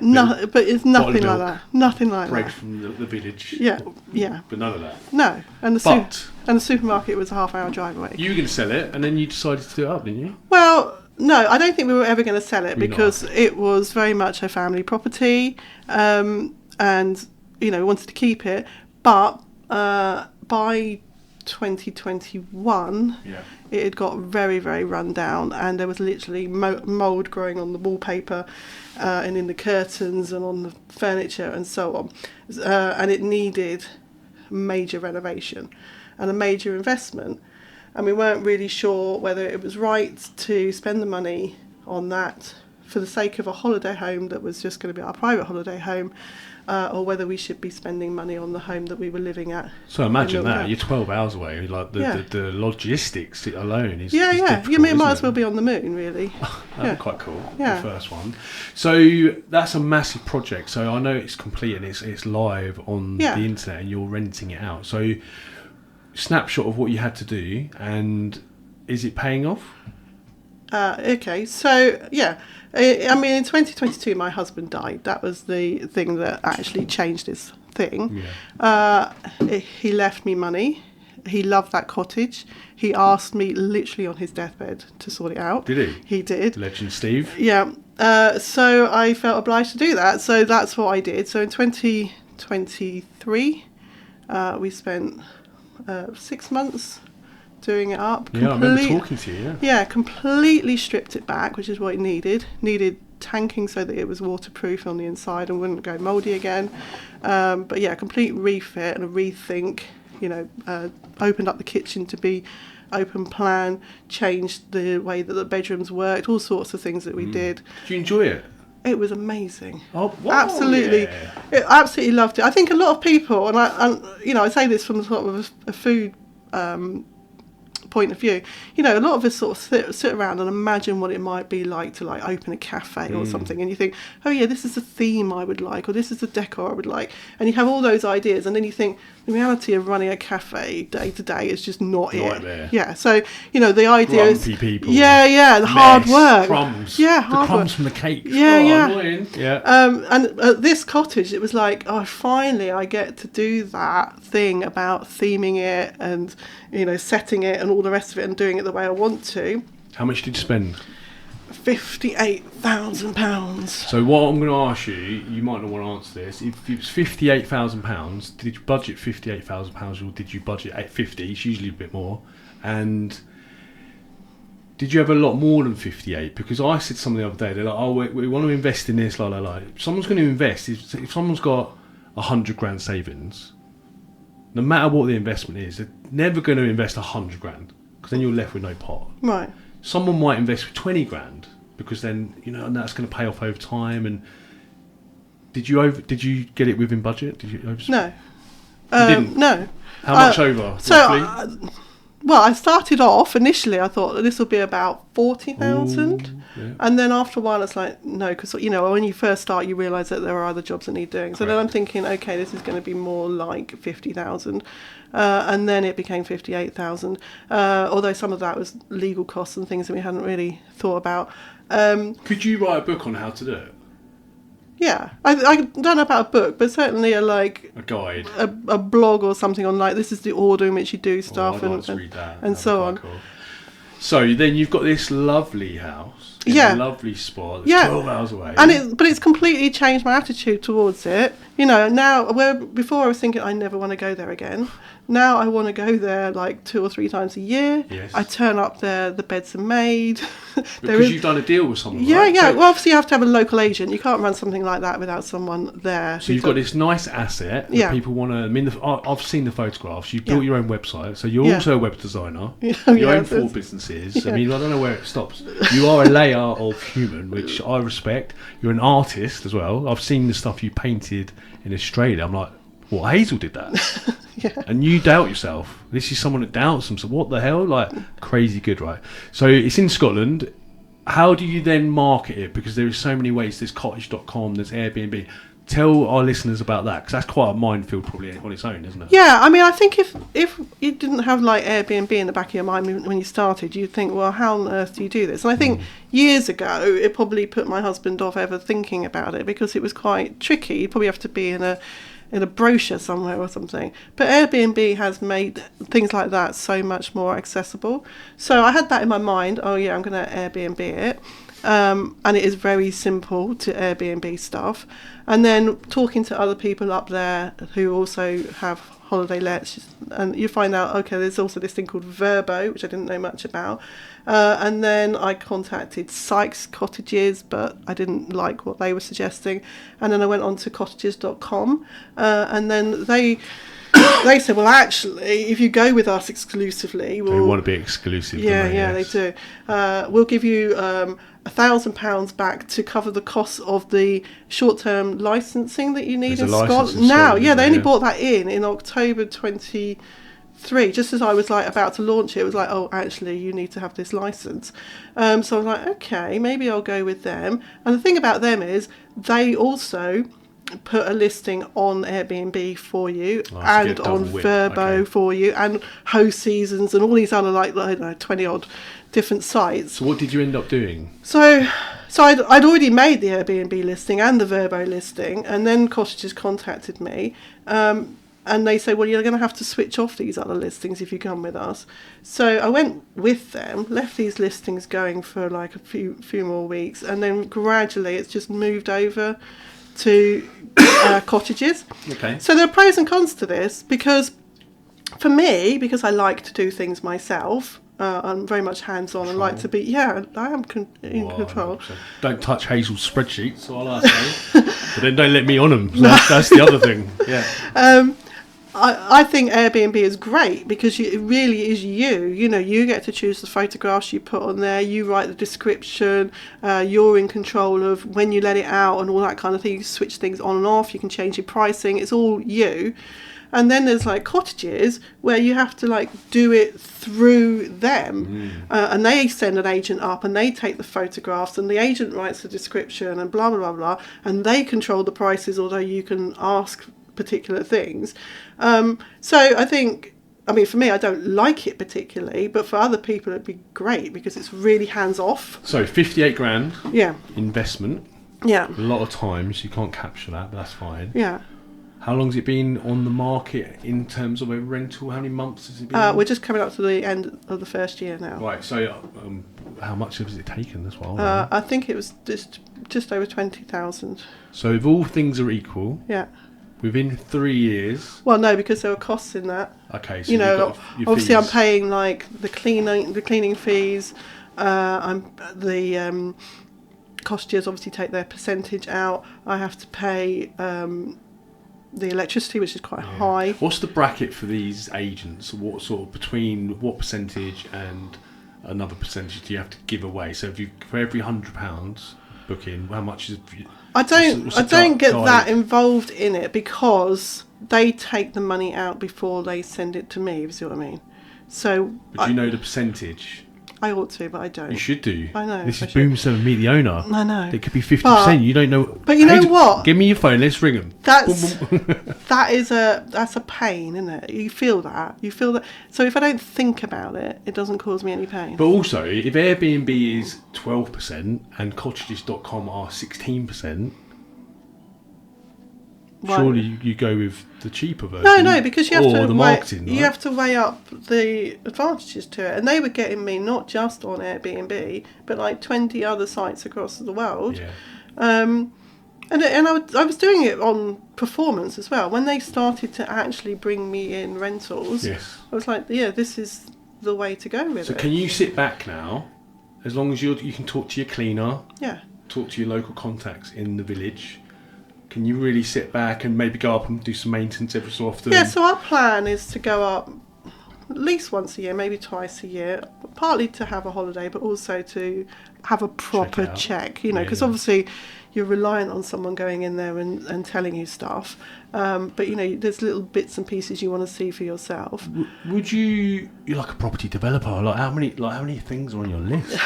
but it's nothing like milk, that. Nothing like bread that. from the village. Yeah, yeah. But none of that. No, and But the supermarket was a half-hour drive away. you were going to sell it, and then you decided to do it up, didn't you? Well, no, I don't think we were ever going to sell it Were you because it was very much a family property, and you know we wanted to keep it. But by 2021, it had got very, very run down, and there was literally mould growing on the wallpaper, and in the curtains and on the furniture and so on, and it needed major renovation and a major investment. And we weren't really sure whether it was right to spend the money on that for the sake of a holiday home that was just going to be our private holiday home, or whether we should be spending money on the home that we were living at. So imagine that, Yeah. you're 12 hours away, like the logistics alone is Yeah, is yeah. difficult, You might isn't as it? well be on the moon, really. That'd be quite cool, Yeah. the first one. So that's a massive project. So I know it's complete and it's live on Yeah. the internet and you're renting it out. So snapshot of what you had to do, and is it paying off? Okay, so yeah, I mean, in 2022, my husband died. That was the thing that actually changed his thing. Yeah. He left me money. He loved that cottage. He asked me literally on his deathbed to sort it out. Did he? He did. Legend Steve. Yeah. So I felt obliged to do that. So that's what I did. So in 2023, we spent 6 months doing it up. Yeah, I remember talking to you. Yeah, completely stripped it back, which is what it needed. Needed tanking so that it was waterproof on the inside and wouldn't go mouldy again. But yeah, complete refit and a rethink. You know, opened up the kitchen to be open plan, changed the way that the bedrooms worked, all sorts of things that we did. Did you enjoy it? It was amazing. Oh, wow, Absolutely, yeah. absolutely loved it. I think a lot of people, and I say this from sort of a food point of view. You know, a lot of us sort of sit around and imagine what it might be like to like open a cafe or something, and you think, oh yeah, this is the theme I would like, or this is the decor I would like, and you have all those ideas, and then you think the reality of running a cafe day to day is just not Nightmare. it. Yeah, so you know the idea Grumpy is, people. yeah, the hard Mess, work, crumbs. yeah, the hard crumbs work. from the cake. Yeah, Oh, yeah. annoying. Yeah. And at this cottage, it was like, oh, finally I get to do that thing about theming it and, you know, setting it and all the rest of it and doing it the way I want to. How much did you spend? £58,000. So what I'm going to ask you, you might not want to answer this. If it was £58,000, did you budget £58,000 or did you budget £50? It's usually a bit more. And did you have a lot more than 58? Because I said something the other day, they're like, oh, we want to invest in this, like. If someone's going to invest, if someone's got 100 grand savings, no matter what the investment is, they're never going to invest 100 grand because then you're left with no pot. Right. Someone might invest with 20 grand because then, you know, and that's going to pay off over time. And did you get it within budget? Did you No. You didn't? No. How much over? So, roughly? well, I started off initially. I thought that this would be about 40,000, Ooh, yeah. and then after a while, it's like no, because you know when you first start, you realise that there are other jobs that need doing. So then I'm thinking, okay, this is going to be more like 50,000, and then it became 58,000. Although some of that was legal costs and things that we hadn't really thought about. Could you write a book on how to do it? Yeah, I don't know about a book, but certainly a guide, a blog or something on like this is the order in which you do stuff I'd like to read that. and That'd so be on. quite cool. So then you've got this lovely house. in Yeah. a lovely spot. It's Yeah. 12 hours away. But it's completely changed my attitude towards it. You know, now where before I was thinking I never want to go there again. Now I want to go there like 2 or 3 times a year. Yes. I turn up there, the beds are made. Because you've done a deal with someone, Yeah, right? yeah. So, Well, obviously you have to have a local agent. You can't run something like that without someone there. so you've got this nice asset that Yeah. people want to... I mean, I've seen the photographs. You've Yeah. built your own website. So you're Yeah. also a web designer. Oh, You yeah, own 4 that's- businesses. I yeah. mean, I don't know where it stops. You are a layer of human, which I respect. You're an artist as well. I've seen the stuff you painted in Australia. I'm like, what, Hazel did that? Yeah. And you doubt yourself. This is someone that doubts themselves. What the hell? Like, crazy good, right? So it's in Scotland. How do you then market it? Because there is so many ways. There's cottage.com, there's Airbnb. Tell our listeners about that, because that's quite a minefield probably on its own, isn't it? Yeah, I mean, I think if you didn't have like Airbnb in the back of your mind when you started, you'd think, well, how on earth do you do this? And I think years ago, it probably put my husband off ever thinking about it because it was quite tricky. You'd probably have to be in a brochure somewhere or something. But Airbnb has made things like that so much more accessible. So I had that in my mind. Oh yeah, I'm going to Airbnb it. And it is very simple to Airbnb stuff. And then talking to other people up there who also have holiday lets, and you find out, okay, there's also this thing called Verbo, which I didn't know much about. And then I contacted Sykes Cottages, but I didn't like what they were suggesting. And then I went on to cottages.com, and then they said, well, actually, if you go with us exclusively, They want to be exclusive. yeah, don't they? yeah, Yes. they do. We'll give you £1,000 back to cover the costs of the short-term licensing that you need There's in a licence Scotland. in Now, Scotland, yeah, they isn't only there? brought that in October 23. Just as I was like about to launch it, it was like, oh, actually, you need to have this license. So I was like, okay, maybe I'll go with them. And the thing about them is they also put a listing on Airbnb for you so you and get double on whip, Verbo okay. for you and Host Seasons and all these other like I don't know 20 odd different sites. So what did you end up doing? So I'd already made the Airbnb listing and the Verbo listing, and then Cottages contacted me, and they said, well, you're going to have to switch off these other listings if you come with us. So I went with them, left these listings going for like a few more weeks, and then gradually it's just moved over to Cottages. Okay. So there are pros and cons to this, because for me, because I like to do things myself, I'm very much hands-on and like to be, I am in control. 100%. Don't touch Hazel's spreadsheets, all I say. But then don't let me on them. So that's the other thing. Yeah. I think Airbnb is great because it really is you. You know, you get to choose the photographs you put on there. You write the description. You're in control of when you let it out and all that kind of thing. You switch things on and off. You can change your pricing. It's all you. And then there's like Cottages where you have to like do it through them, and they send an agent up and they take the photographs and the agent writes the description and blah blah blah blah, and they control the prices, although you can ask particular things. So I think, I mean, for me, I don't like it particularly, but for other people it'd be great because it's really hands off. So 58 grand Yeah, investment. yeah, A lot of times you can't capture that, but that's fine. yeah. How long's it been on the market in terms of a rental? How many months has it been? We're just coming up to the end of the first year now. Right, so how much has it taken as well? I think it was just over 20,000. So if all things are equal, Yeah. within 3 years, Well, no, because there were costs in that. okay, so You you've know, got your obviously I'm fees. paying like the cleaning fees. The cottages obviously take their percentage out. I have to pay the electricity, which is quite high. What's the bracket for these agents? What sort of between what percentage and another percentage do you have to give away? So if you for every £100 booking, how much is? I don't get guide? that involved in it because they take the money out before they send it to me. If you see what I mean? So But do you know the percentage? I ought to, but I don't. You should do. I know, This I is should. Boom 7, meet the owner. I know. It could be 50%. You don't know. But you know what? Give me your phone. Let's ring them. That's that's a pain, isn't it? You feel that. So if I don't think about it, it doesn't cause me any pain. But also, if Airbnb is 12% and cottages.com are 16%, Surely you go with the cheaper version. No, because you have to the marketing. You have to weigh up the advantages to it, and they were getting me not just on Airbnb, but like 20 other sites across the world. Yeah. And I was doing it on performance as well. When they started to actually bring me in rentals, Yes. I was like, yeah, this is the way to go with it. So can you sit back now, as long as you can talk to your cleaner, Yeah. talk to your local contacts in the village? Can you really sit back and maybe go up and do some maintenance every so often? Yeah, so our plan is to go up at least once a year, maybe twice a year, partly to have a holiday, but also to have a proper check, because obviously you're reliant on someone going in there and telling you stuff. But, there's little bits and pieces you want to see for yourself. Would you're like a property developer, like how many things are on your list?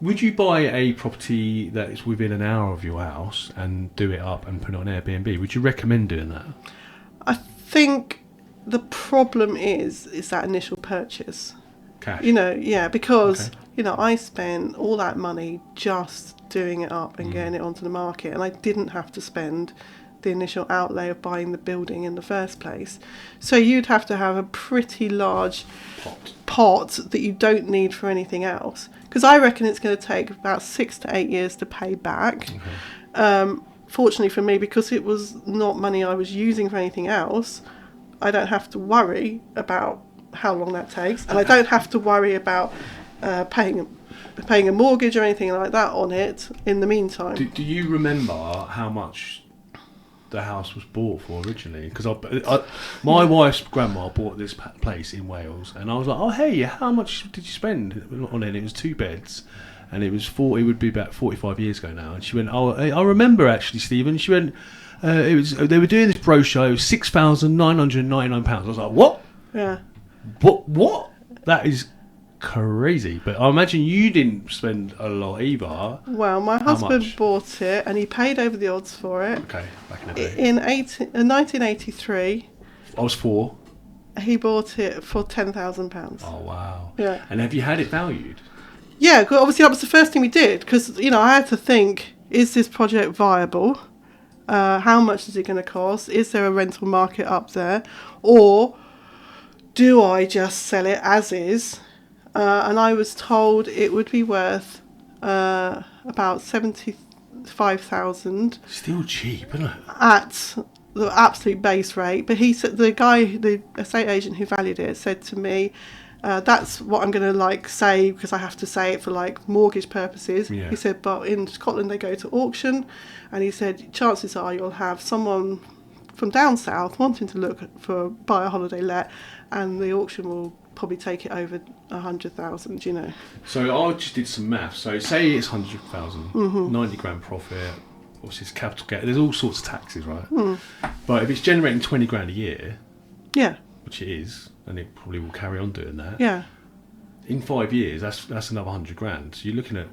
Would you buy a property that is within an hour of your house and do it up and put it on Airbnb? Would you recommend doing that? I think the problem is that initial purchase. Cash. Because I spent all that money just doing it up and getting it onto the market, and I didn't have to spend the initial outlay of buying the building in the first place. So you'd have to have a pretty large pot that you don't need for anything else. Because I reckon it's going to take about 6 to 8 years to pay back. Okay. Fortunately for me, because it was not money I was using for anything else, I don't have to worry about how long that takes, and I don't have to worry about paying a mortgage or anything like that on it in the meantime. Do you remember how much the house was bought for originally? Because my wife's grandma bought this place in Wales, and I was like, oh hey, how much did you spend on it? And it was 2 beds, and it would be about 45 years ago now. And she went, oh, I remember actually, Stephen. She went, they were doing this brochure. It was £6,999. I was like, what? Yeah. What? That is crazy. But I imagine you didn't spend a lot either. Well, my husband bought it, and he paid over the odds for it. Okay, back in the day. In 1983. I was 4. He bought it for £10,000. Oh wow. Yeah. And have you had it valued? Yeah, obviously that was the first thing we did, because I had to think: is this project viable? How much is it going to cost? Is there a rental market up there, or do I just sell it as is? And I was told it would be worth about 75,000. Still cheap, isn't it? At the absolute base rate. But he said, the estate agent who valued it, said to me, that's what I'm going to say, because I have to say it for mortgage purposes. Yeah. He said, but in Scotland they go to auction, and he said chances are you'll have someone from down south wanting to buy a holiday let, and the auction will probably take it over 100,000. So I just did some maths. So say it's 100,000, 90 grand profit. Obviously it's capital gain. There's all sorts of taxes, right? But if it's generating 20 grand a year, yeah, which it is, and it probably will carry on doing that. Yeah. In 5 years, that's another 100 grand. So you're looking at,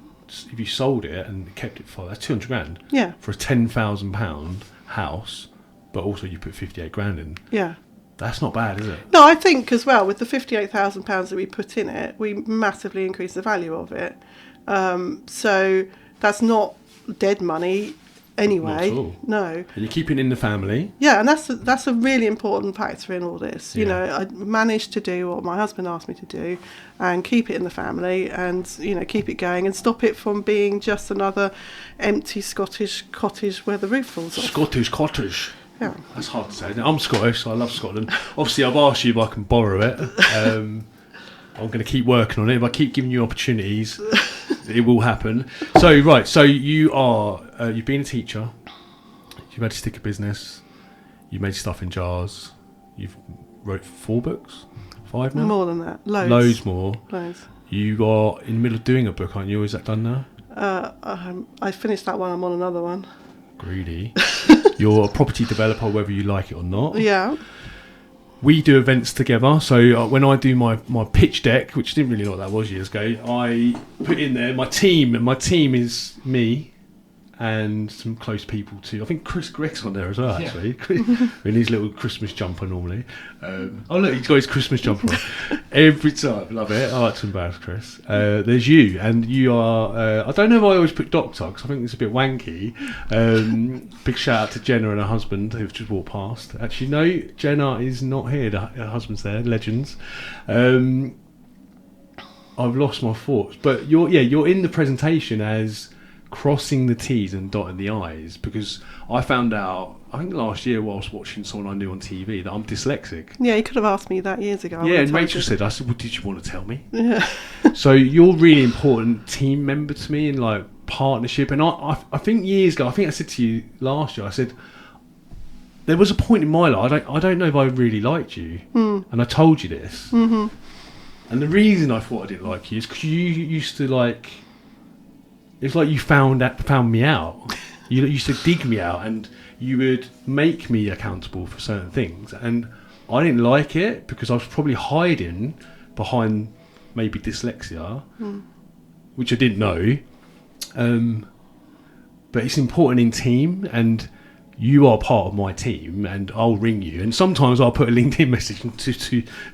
if you sold it and kept it for, that's 200 grand. Yeah. For a £10,000 house, but also you put 58 grand in. Yeah. That's not bad, is it? No, I think as well, with the £58,000 that we put in it, we massively increased the value of it. So that's not dead money anyway. Not at all. No. And you're keeping it in the family. Yeah, and that's a really important factor in all this. I managed to do what my husband asked me to do, and keep it in the family, and keep it going, and stop it from being just another empty Scottish cottage where the roof falls off. Scottish cottage. Yeah. That's hard to say. I'm Scottish, so I love Scotland. Obviously, I've asked you if I can borrow it. I'm going to keep working on it. If I keep giving you opportunities, it will happen. So you've been a teacher, you've had a sticker business, you've made stuff in jars, you've wrote 4 books, 5 now? More than that, Loads more. Loads. You are in the middle of doing a book, aren't you? Is that done now? I finished that one, I'm on another one. Greedy. You're a property developer, whether you like it or not. Yeah. We do events together, so when I do my pitch deck, which I didn't really know what that was years ago, I put in there my team, and my team is me and some close people too. I think Chris Gregg's on there as well, actually. In his little Christmas jumper normally. Oh look, he's got his Christmas jumper on. Every time, love it. I like to embarrass Chris. There's you, and you are. I don't know if I always put Doctor because I think it's a bit wanky. Big shout out to Jenna and her husband who've just walked past. Actually, no, Jenna is not here. Her husband's there. Legends. I've lost my thoughts, but you're in the presentation as crossing the T's and dotting the I's, because I found out, I think last year whilst watching someone I knew on TV, that I'm dyslexic. Yeah, you could have asked me that years ago. Yeah, and Rachel said, I said, well, did you want to tell me? Yeah. So you're a really important team member to me in like partnership. And I think years ago, I think I said to you last year, I said, there was a point in my life, I don't know if I really liked you. And I told you this. Mm-hmm. And the reason I thought I didn't like you is because you used to like, it's like you found me out. You used to dig me out, and you would make me accountable for certain things, and I didn't like it because I was probably hiding behind maybe dyslexia, which I didn't know. But it's important in team, and you are part of my team, and I'll ring you, and sometimes I'll put a LinkedIn message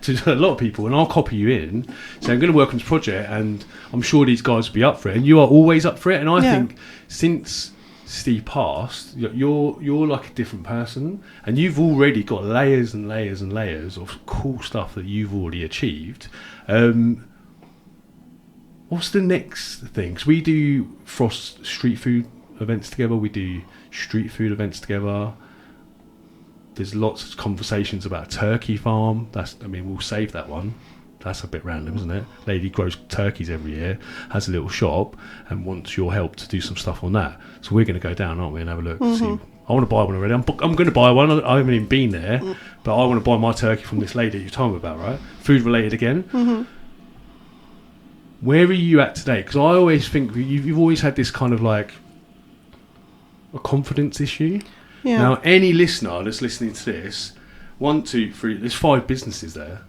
to a lot of people, and I'll copy you in, say I'm going to work on this project, and I'm sure these guys will be up for it, and you are always up for it. And I think since Steve passed, you're like a different person, and you've already got layers and layers and layers of cool stuff that you've already achieved. What's the next thing? 'Cause we do Frost street food events together, we do street food events together. There's lots of conversations about a turkey farm. We'll save that one. That's a bit random, isn't it? Lady grows turkeys every year, has a little shop, and wants your help to do some stuff on that. So we're going to go down, aren't we, and have a look. See, I want to buy one already. I'm going to buy one. I haven't even been there, but I want to buy my turkey from this lady you told me about, right? Food related again. Where are you at today? Because I always think you've always had this kind of like a confidence issue. Yeah. Now, any listener that's listening to this, 1, 2, 3, there's 5 businesses there.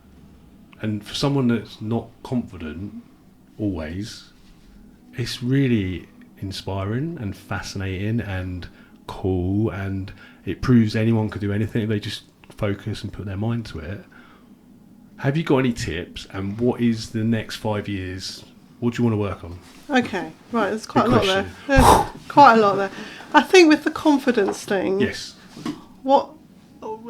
And for someone that's not confident, always, it's really inspiring and fascinating and cool, and it proves anyone could do anything if they just focus and put their mind to it. Have you got any tips, and what is the next 5 years? What do you want to work on? Okay, right, there's quite a lot there. There's quite a lot there. I think with the confidence thing, yes, what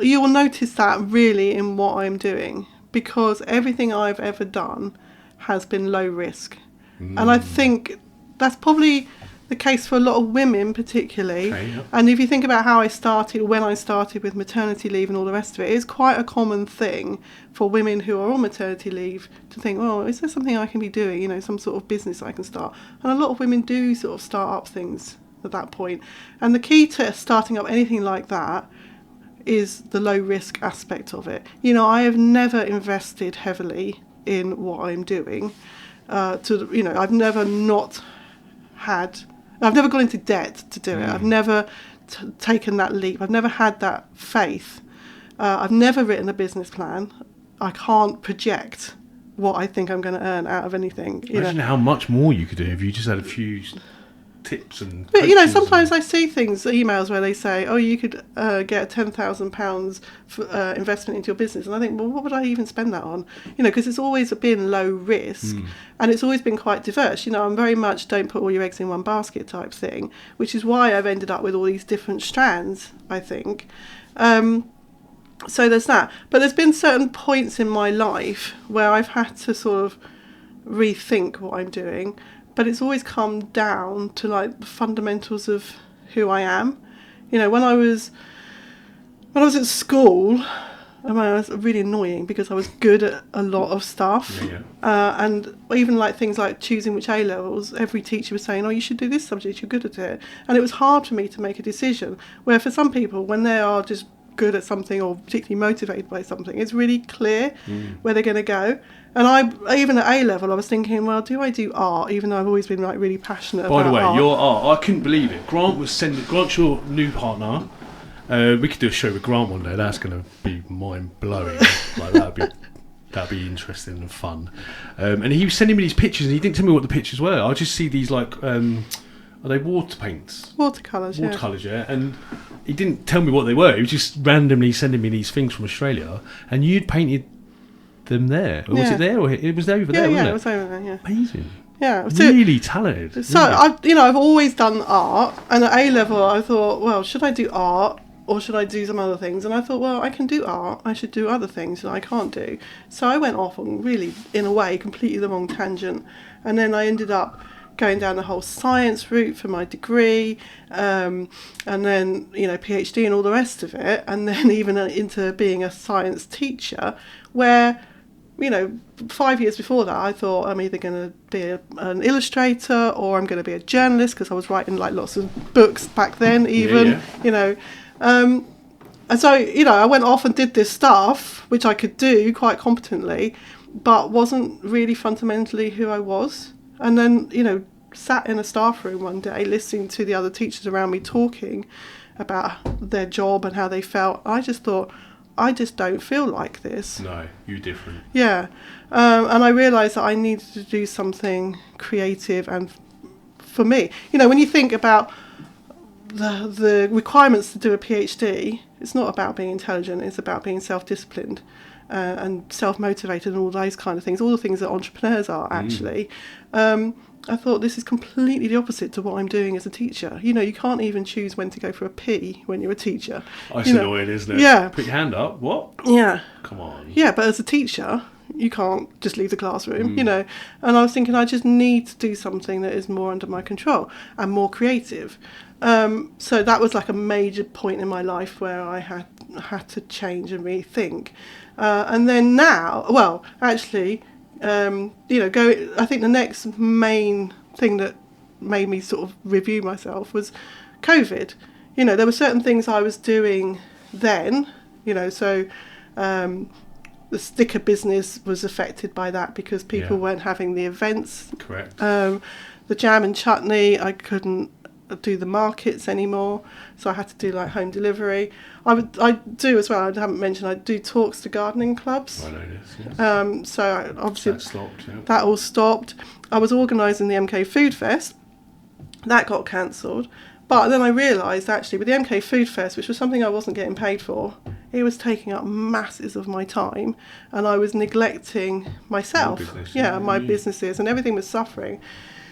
you will notice that really in what I'm doing, because everything I've ever done has been low risk. And I think that's probably the case for a lot of women particularly. Okay, yeah. And if you think about how when I started with maternity leave and all the rest of it, it's quite a common thing for women who are on maternity leave to think, well, is there something I can be doing, some sort of business I can start? And a lot of women do sort of start up things at that point. And the key to starting up anything like that is the low risk aspect of it. I have never invested heavily in what I'm doing. I've never gone into debt to do it. I've never taken that leap. I've never had that faith. I've never written a business plan. I can't project what I think I'm going to earn out of anything. Imagine how much more you could do if you just had a few tips and. But sometimes I see emails where they say, "Oh, you could get £10,000 for investment into your business," and I think, well, what would I even spend that on? Because it's always been low risk, and it's always been quite diverse. I'm very much don't put all your eggs in one basket type thing, which is why I've ended up with all these different strands, I think. So there's that. But there's been certain points in my life where I've had to sort of rethink what I'm doing. But it's always come down to like the fundamentals of who I am. When I was at school, I was really annoying because I was good at a lot of stuff. And even like things like choosing which A-levels, every teacher was saying, oh, you should do this subject, you're good at it. And it was hard for me to make a decision. Where for some people, when they are just good at something or particularly motivated by something, it's really clear where they're going to go. And even at A-level, I was thinking, well, do I do art, even though I've always been like really passionate about art? By the way, your art, I couldn't believe it. Grant's your new partner. We could do a show with Grant one day. That's going to be mind-blowing. Like that'd be interesting and fun. And he was sending me these pictures, and he didn't tell me what the pictures were. I just see these like, are they water paints? Watercolours, yeah. And he didn't tell me what they were. He was just randomly sending me these things from Australia, and you'd painted them there. Or was Yeah. it there? Or it was over there, Yeah, wasn't it was over there, yeah. Amazing. Yeah. So, Really talented. so really. I've always done art, and at A level I thought, well, should I do art or should I do some other things? And I thought, well, I can do art, I should do other things that I can't do. So I went off on really, in a way, completely the wrong tangent, and then I ended up going down the whole science route for my degree, and then PhD and all the rest of it, and then even into being a science teacher, where 5 years before that I thought I'm either going to be an illustrator or I'm going to be a journalist, because I was writing like lots of books back then even. And so I went off and did this stuff which I could do quite competently, but wasn't really fundamentally who I was. And then sat in a staff room one day listening to the other teachers around me talking about their job and how they felt. I just thought, I just don't feel like this. No, you're different. Yeah. And I realised that I needed to do something creative. And for me, when you think about the requirements to do a PhD, it's not about being intelligent, it's about being self-disciplined and self-motivated and all those kind of things, all the things that entrepreneurs are actually. I thought this is completely the opposite to what I'm doing as a teacher. You can't even choose when to go for a pee when you're a teacher. Oh, it's annoying, isn't it? Yeah. Put your hand up. What? Yeah. Come on. Yeah, but as a teacher, you can't just leave the classroom, And I was thinking, I just need to do something that is more under my control and more creative. So that was like a major point in my life where I had to change and rethink. And then now, well, actually, I think the next main thing that made me sort of review myself was COVID. There were certain things I was doing then, so the sticker business was affected by that because people weren't having the events. Correct. The jam and chutney, I couldn't do the markets anymore, so I had to do like home delivery. I do as well, I haven't mentioned, I do talks to gardening clubs. I know this, yes. So obviously that stopped, yeah. That all stopped. I was organising the MK Food Fest, that got cancelled, but then I realised actually with the MK Food Fest, which was something I wasn't getting paid for, it was taking up masses of my time and I was neglecting myself. My businesses, and everything was suffering.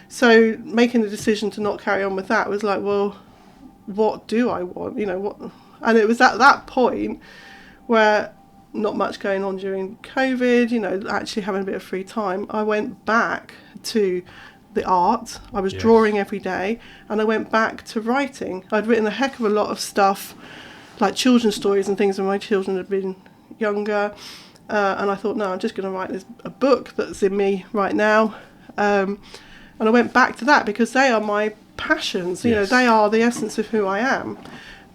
So making the decision to not carry on with that was like, well, what do I want? What? And it was at that point where not much going on during COVID, actually having a bit of free time. I went back to the art. I was drawing every day, and I went back to writing. I'd written a heck of a lot of stuff, like children's stories and things when my children had been younger. And I thought, no, I'm just going to write a book that's in me right now. And I went back to that because they are my passions. They are the essence of who I am.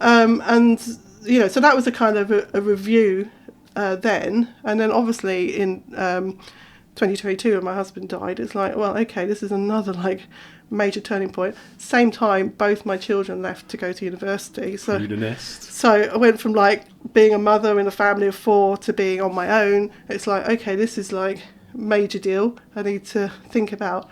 So that was a kind of a review then. And then obviously in 2022 when my husband died, it's like, well, okay, this is another like major turning point. Same time, both my children left to go to university. So Through the nest. So I went from like being a mother in a family of 4 to being on my own. It's like, okay, this is like major deal. I need to think about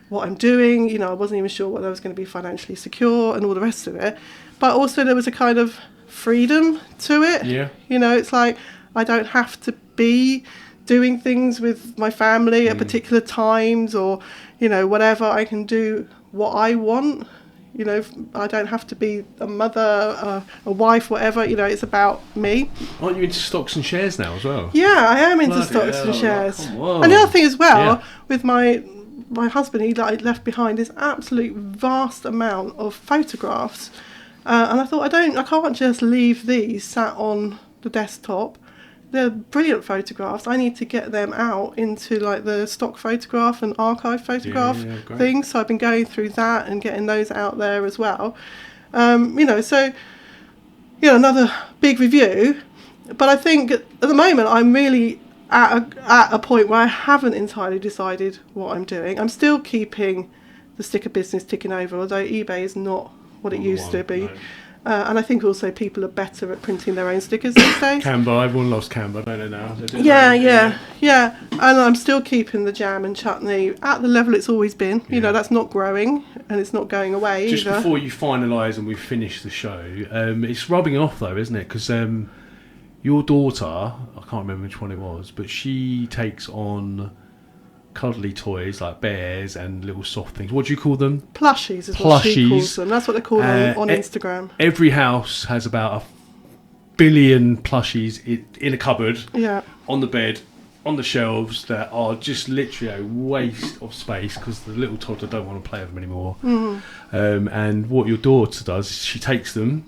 what I'm doing. I wasn't even sure whether I was going to be financially secure and all the rest of it. But also there was a kind of freedom to it. Yeah. It's like I don't have to be doing things with my family at particular times or, whatever. I can do what I want. I don't have to be a mother, a wife, whatever. It's about me. Aren't you into stocks and shares now as well? Yeah, I am into stocks and shares. And the other thing as well, with my husband, he left behind this absolute vast amount of photographs, and I thought I can't just leave these sat on the desktop. They're brilliant photographs. I need to get them out into like the stock photograph and archive photograph things. So I've been going through that and getting those out there as well. Another big review. But I think at the moment I'm really at a point where I haven't entirely decided what I'm doing. I'm still keeping the sticker business ticking over, although eBay is not what it used to be. No. And I think also people are better at printing their own stickers these days. Canva, everyone loves Canva, don't they now? Yeah. And I'm still keeping the jam and chutney at the level it's always been. That's not growing and it's not going away Just before you finalise and we finish the show, it's rubbing off though, isn't it? Because your daughter, I can't remember which one it was, but she takes on cuddly toys like bears and little soft things. What do you call them? Plushies is what she calls them. That's what they call them on Instagram. Every house has about 1 billion plushies in a cupboard, on the bed, on the shelves, that are just literally a waste of space because the little toddler don't want to play with them anymore. And what your daughter does is she takes them,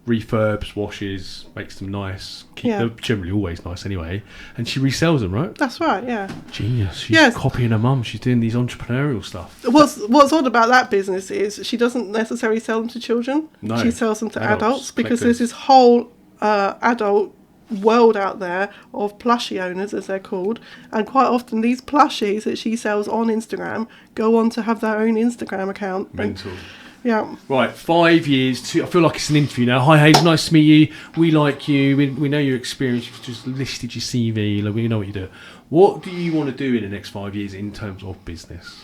refurbs, washes, makes them nice. They're generally always nice anyway, and she resells them, right? That's right. Yeah. Genius. She's copying her mum. She's doing these entrepreneurial stuff. What's odd about that business is she doesn't necessarily sell them to children. No, she sells them to adults because there's this whole adult world out there of plushie owners, as they're called, and quite often these plushies that she sells on Instagram go on to have their own Instagram account. Mental. Yeah. Right, 5 years. I feel like it's an interview now. Hi, Hazel, nice to meet you. We like you. We know your experience. You've just listed your CV. Like, we know what you do. What do you want to do in the next 5 years in terms of business?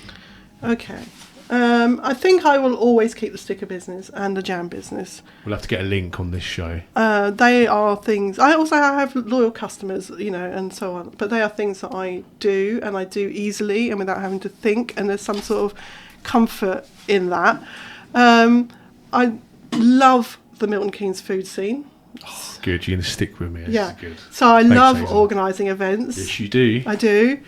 Okay. I think I will always keep the sticker business and the jam business. We'll have to get a link on this show. They are things. I also have loyal customers, and so on. But they are things that I do, and I do easily and without having to think. And there's some sort of comfort in that. I love the Milton Keynes food scene. Oh, good, you're going to stick with me. Yeah. Good. So I love organising events. Yes, you do. I do.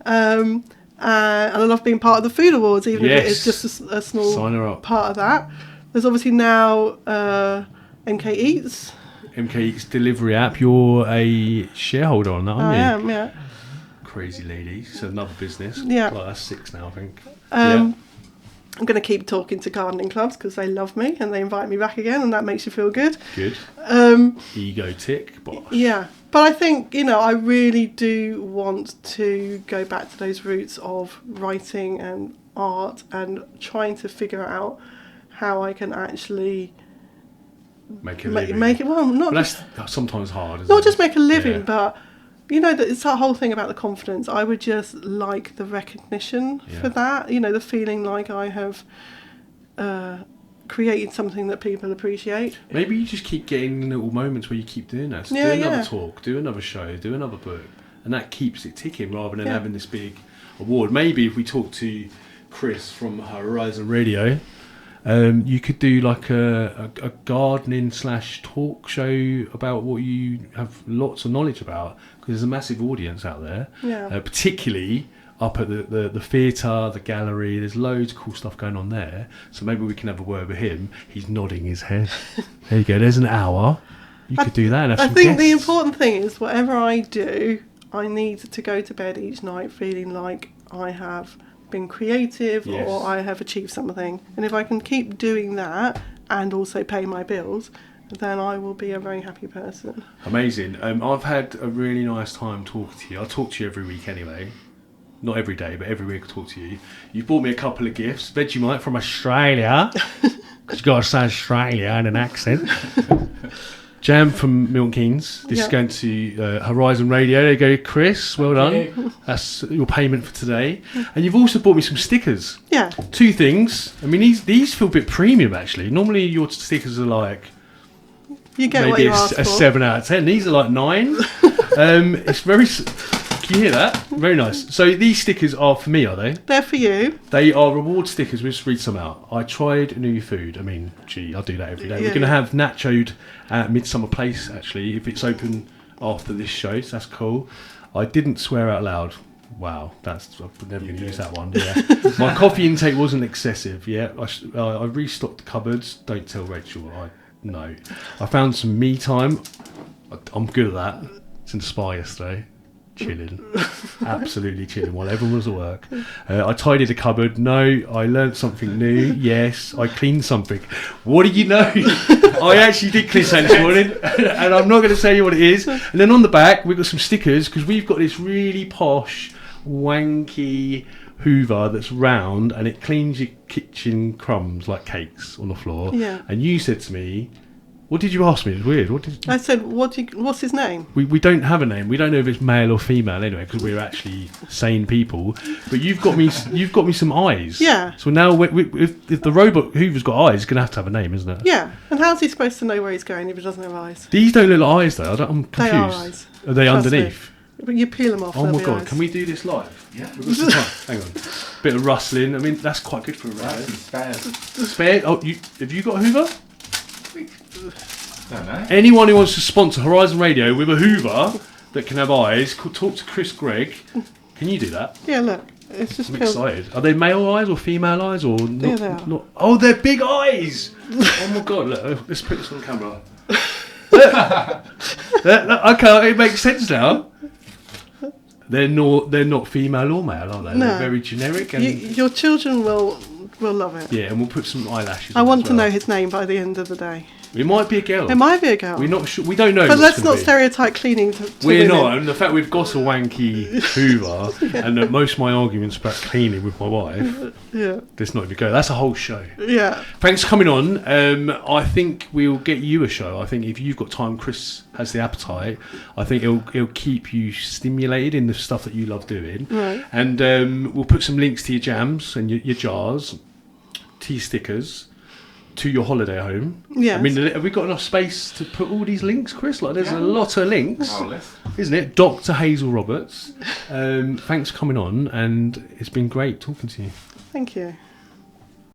And I love being part of the Food Awards, even if it is just a small part of that. There's obviously now MK Eats. MK Eats delivery app. You're a shareholder on that, aren't you? I am, yeah. Crazy lady. So another business. Yeah. Like that's 6 now, I think. I'm going to keep talking to gardening clubs because they love me and they invite me back again, and that makes you feel good. Good. Ego tick, boss. Yeah. But I think, I really do want to go back to those roots of writing and art and trying to figure out how I can actually make a living. But that's sometimes hard, isn't it? Not just make a living, but that it's that whole thing about the confidence. I would just like the recognition for that. The feeling like I have created something that people appreciate. Maybe you just keep getting little moments where you keep doing that. So do another talk, do another show, do another book, and that keeps it ticking rather than having this big award. Maybe if we talk to Chris from Horizon Radio, you could do like a gardening / talk show about what you have lots of knowledge about, because there's a massive audience out there, particularly up at the theatre, the gallery. There's loads of cool stuff going on there, so maybe we can have a word with him. He's nodding his head. There you go, there's an hour. You could do that and have some think guests. The important thing is whatever I do, I need to go to bed each night feeling like I have been creative or I have achieved something. And if I can keep doing that and also pay my bills, then I will be a very happy person. Amazing. I've had a really nice time talking to you. I talk to you every week anyway. Not every day, but every week I talk to you. You've bought me a couple of gifts. Vegemite from Australia, because you've got to say Australia in an accent. Jam from Milton Keynes. This is going to Horizon Radio. There you go, Chris. Well done. That's your payment for today. And you've also bought me some stickers. Yeah. 2 things. I mean, these feel a bit premium, actually. Normally your stickers are like... You get maybe what you ask for. A 7 out of 10. These are like 9. It's very... Can you hear that? Very nice. So these stickers are for me, are they? They're for you. They are reward stickers. We'll just read some out. I tried new food. I mean, I do that every day. We're going to have nachoed at Midsummer Place, actually, if it's open after this show, so that's cool. I didn't swear out loud. Wow, I'm never going to use that one. Yeah. My coffee intake wasn't excessive. Yeah, I restocked the cupboards. Don't tell Rachel. No. I found some me time. I'm good at that. It's in Spa yesterday. Chilling, absolutely chilling while everyone was at work. I tidied the cupboard. No, I learnt something new. Yes, I cleaned something. What do you know? I actually did clean something this morning, and I'm not going to tell you what it is. And then on the back, we've got some stickers because we've got this really posh, wanky Hoover that's round, and it cleans your kitchen crumbs like cakes on the floor. Yeah. And you said to me, What did you ask me? It's weird. I said, what's his name? We don't have a name. We don't know if it's male or female anyway, because we're actually sane people. But you've got me some eyes. Yeah. So now, if the robot Hoover's got eyes, it's gonna have to have a name, isn't it? Yeah. And how's he supposed to know where he's going if he doesn't have eyes? These don't look like eyes though. I'm confused. They are eyes. Are they Trust underneath? me. But you peel them off. Oh they'll my be god! eyes. Can we do this live? Yeah. We've got some time. Hang on. Bit of rustling. I mean, that's quite good for a radio. Spares. Spare? Oh, have you got a Hoover? Don't know. Anyone who wants to sponsor Horizon Radio with a Hoover that can have eyes, talk to Chris Gregg. Can you do that? Yeah, look. It's just I'm peeled. excited. Are they male eyes or female eyes or not? Yeah, they are. Not? Oh, they're big eyes. Oh my god! Look, let's put this on camera. Look, okay, it makes sense now. They're not female or male, are they? No. They're very generic. And Your children will love it. yeah, and we'll put some eyelashes. I on want as to well. know his name by the end of the day. It might be a girl. It might be a girl. We're not sure. We don't know. But what's let's gonna not be. stereotype cleaning to We're women. not, and the fact we've got a wanky Hoover, and that most of my arguments about cleaning with my wife, Yeah. let's not even go. That's a whole show. Yeah. Thanks for coming on. I think we'll get you a show. I think if you've got time, Chris has the appetite. I think it'll keep you stimulated in the stuff that you love doing. Right. And we'll put some links to your jams and your jars, tea stickers, to your holiday home. Yes. I mean, have we got enough space to put all these links, Chris? Like, there's a lot of links, Our list. isn't it? Dr Hazel Roberts. Thanks for coming on, and it's been great talking to you. Thank you.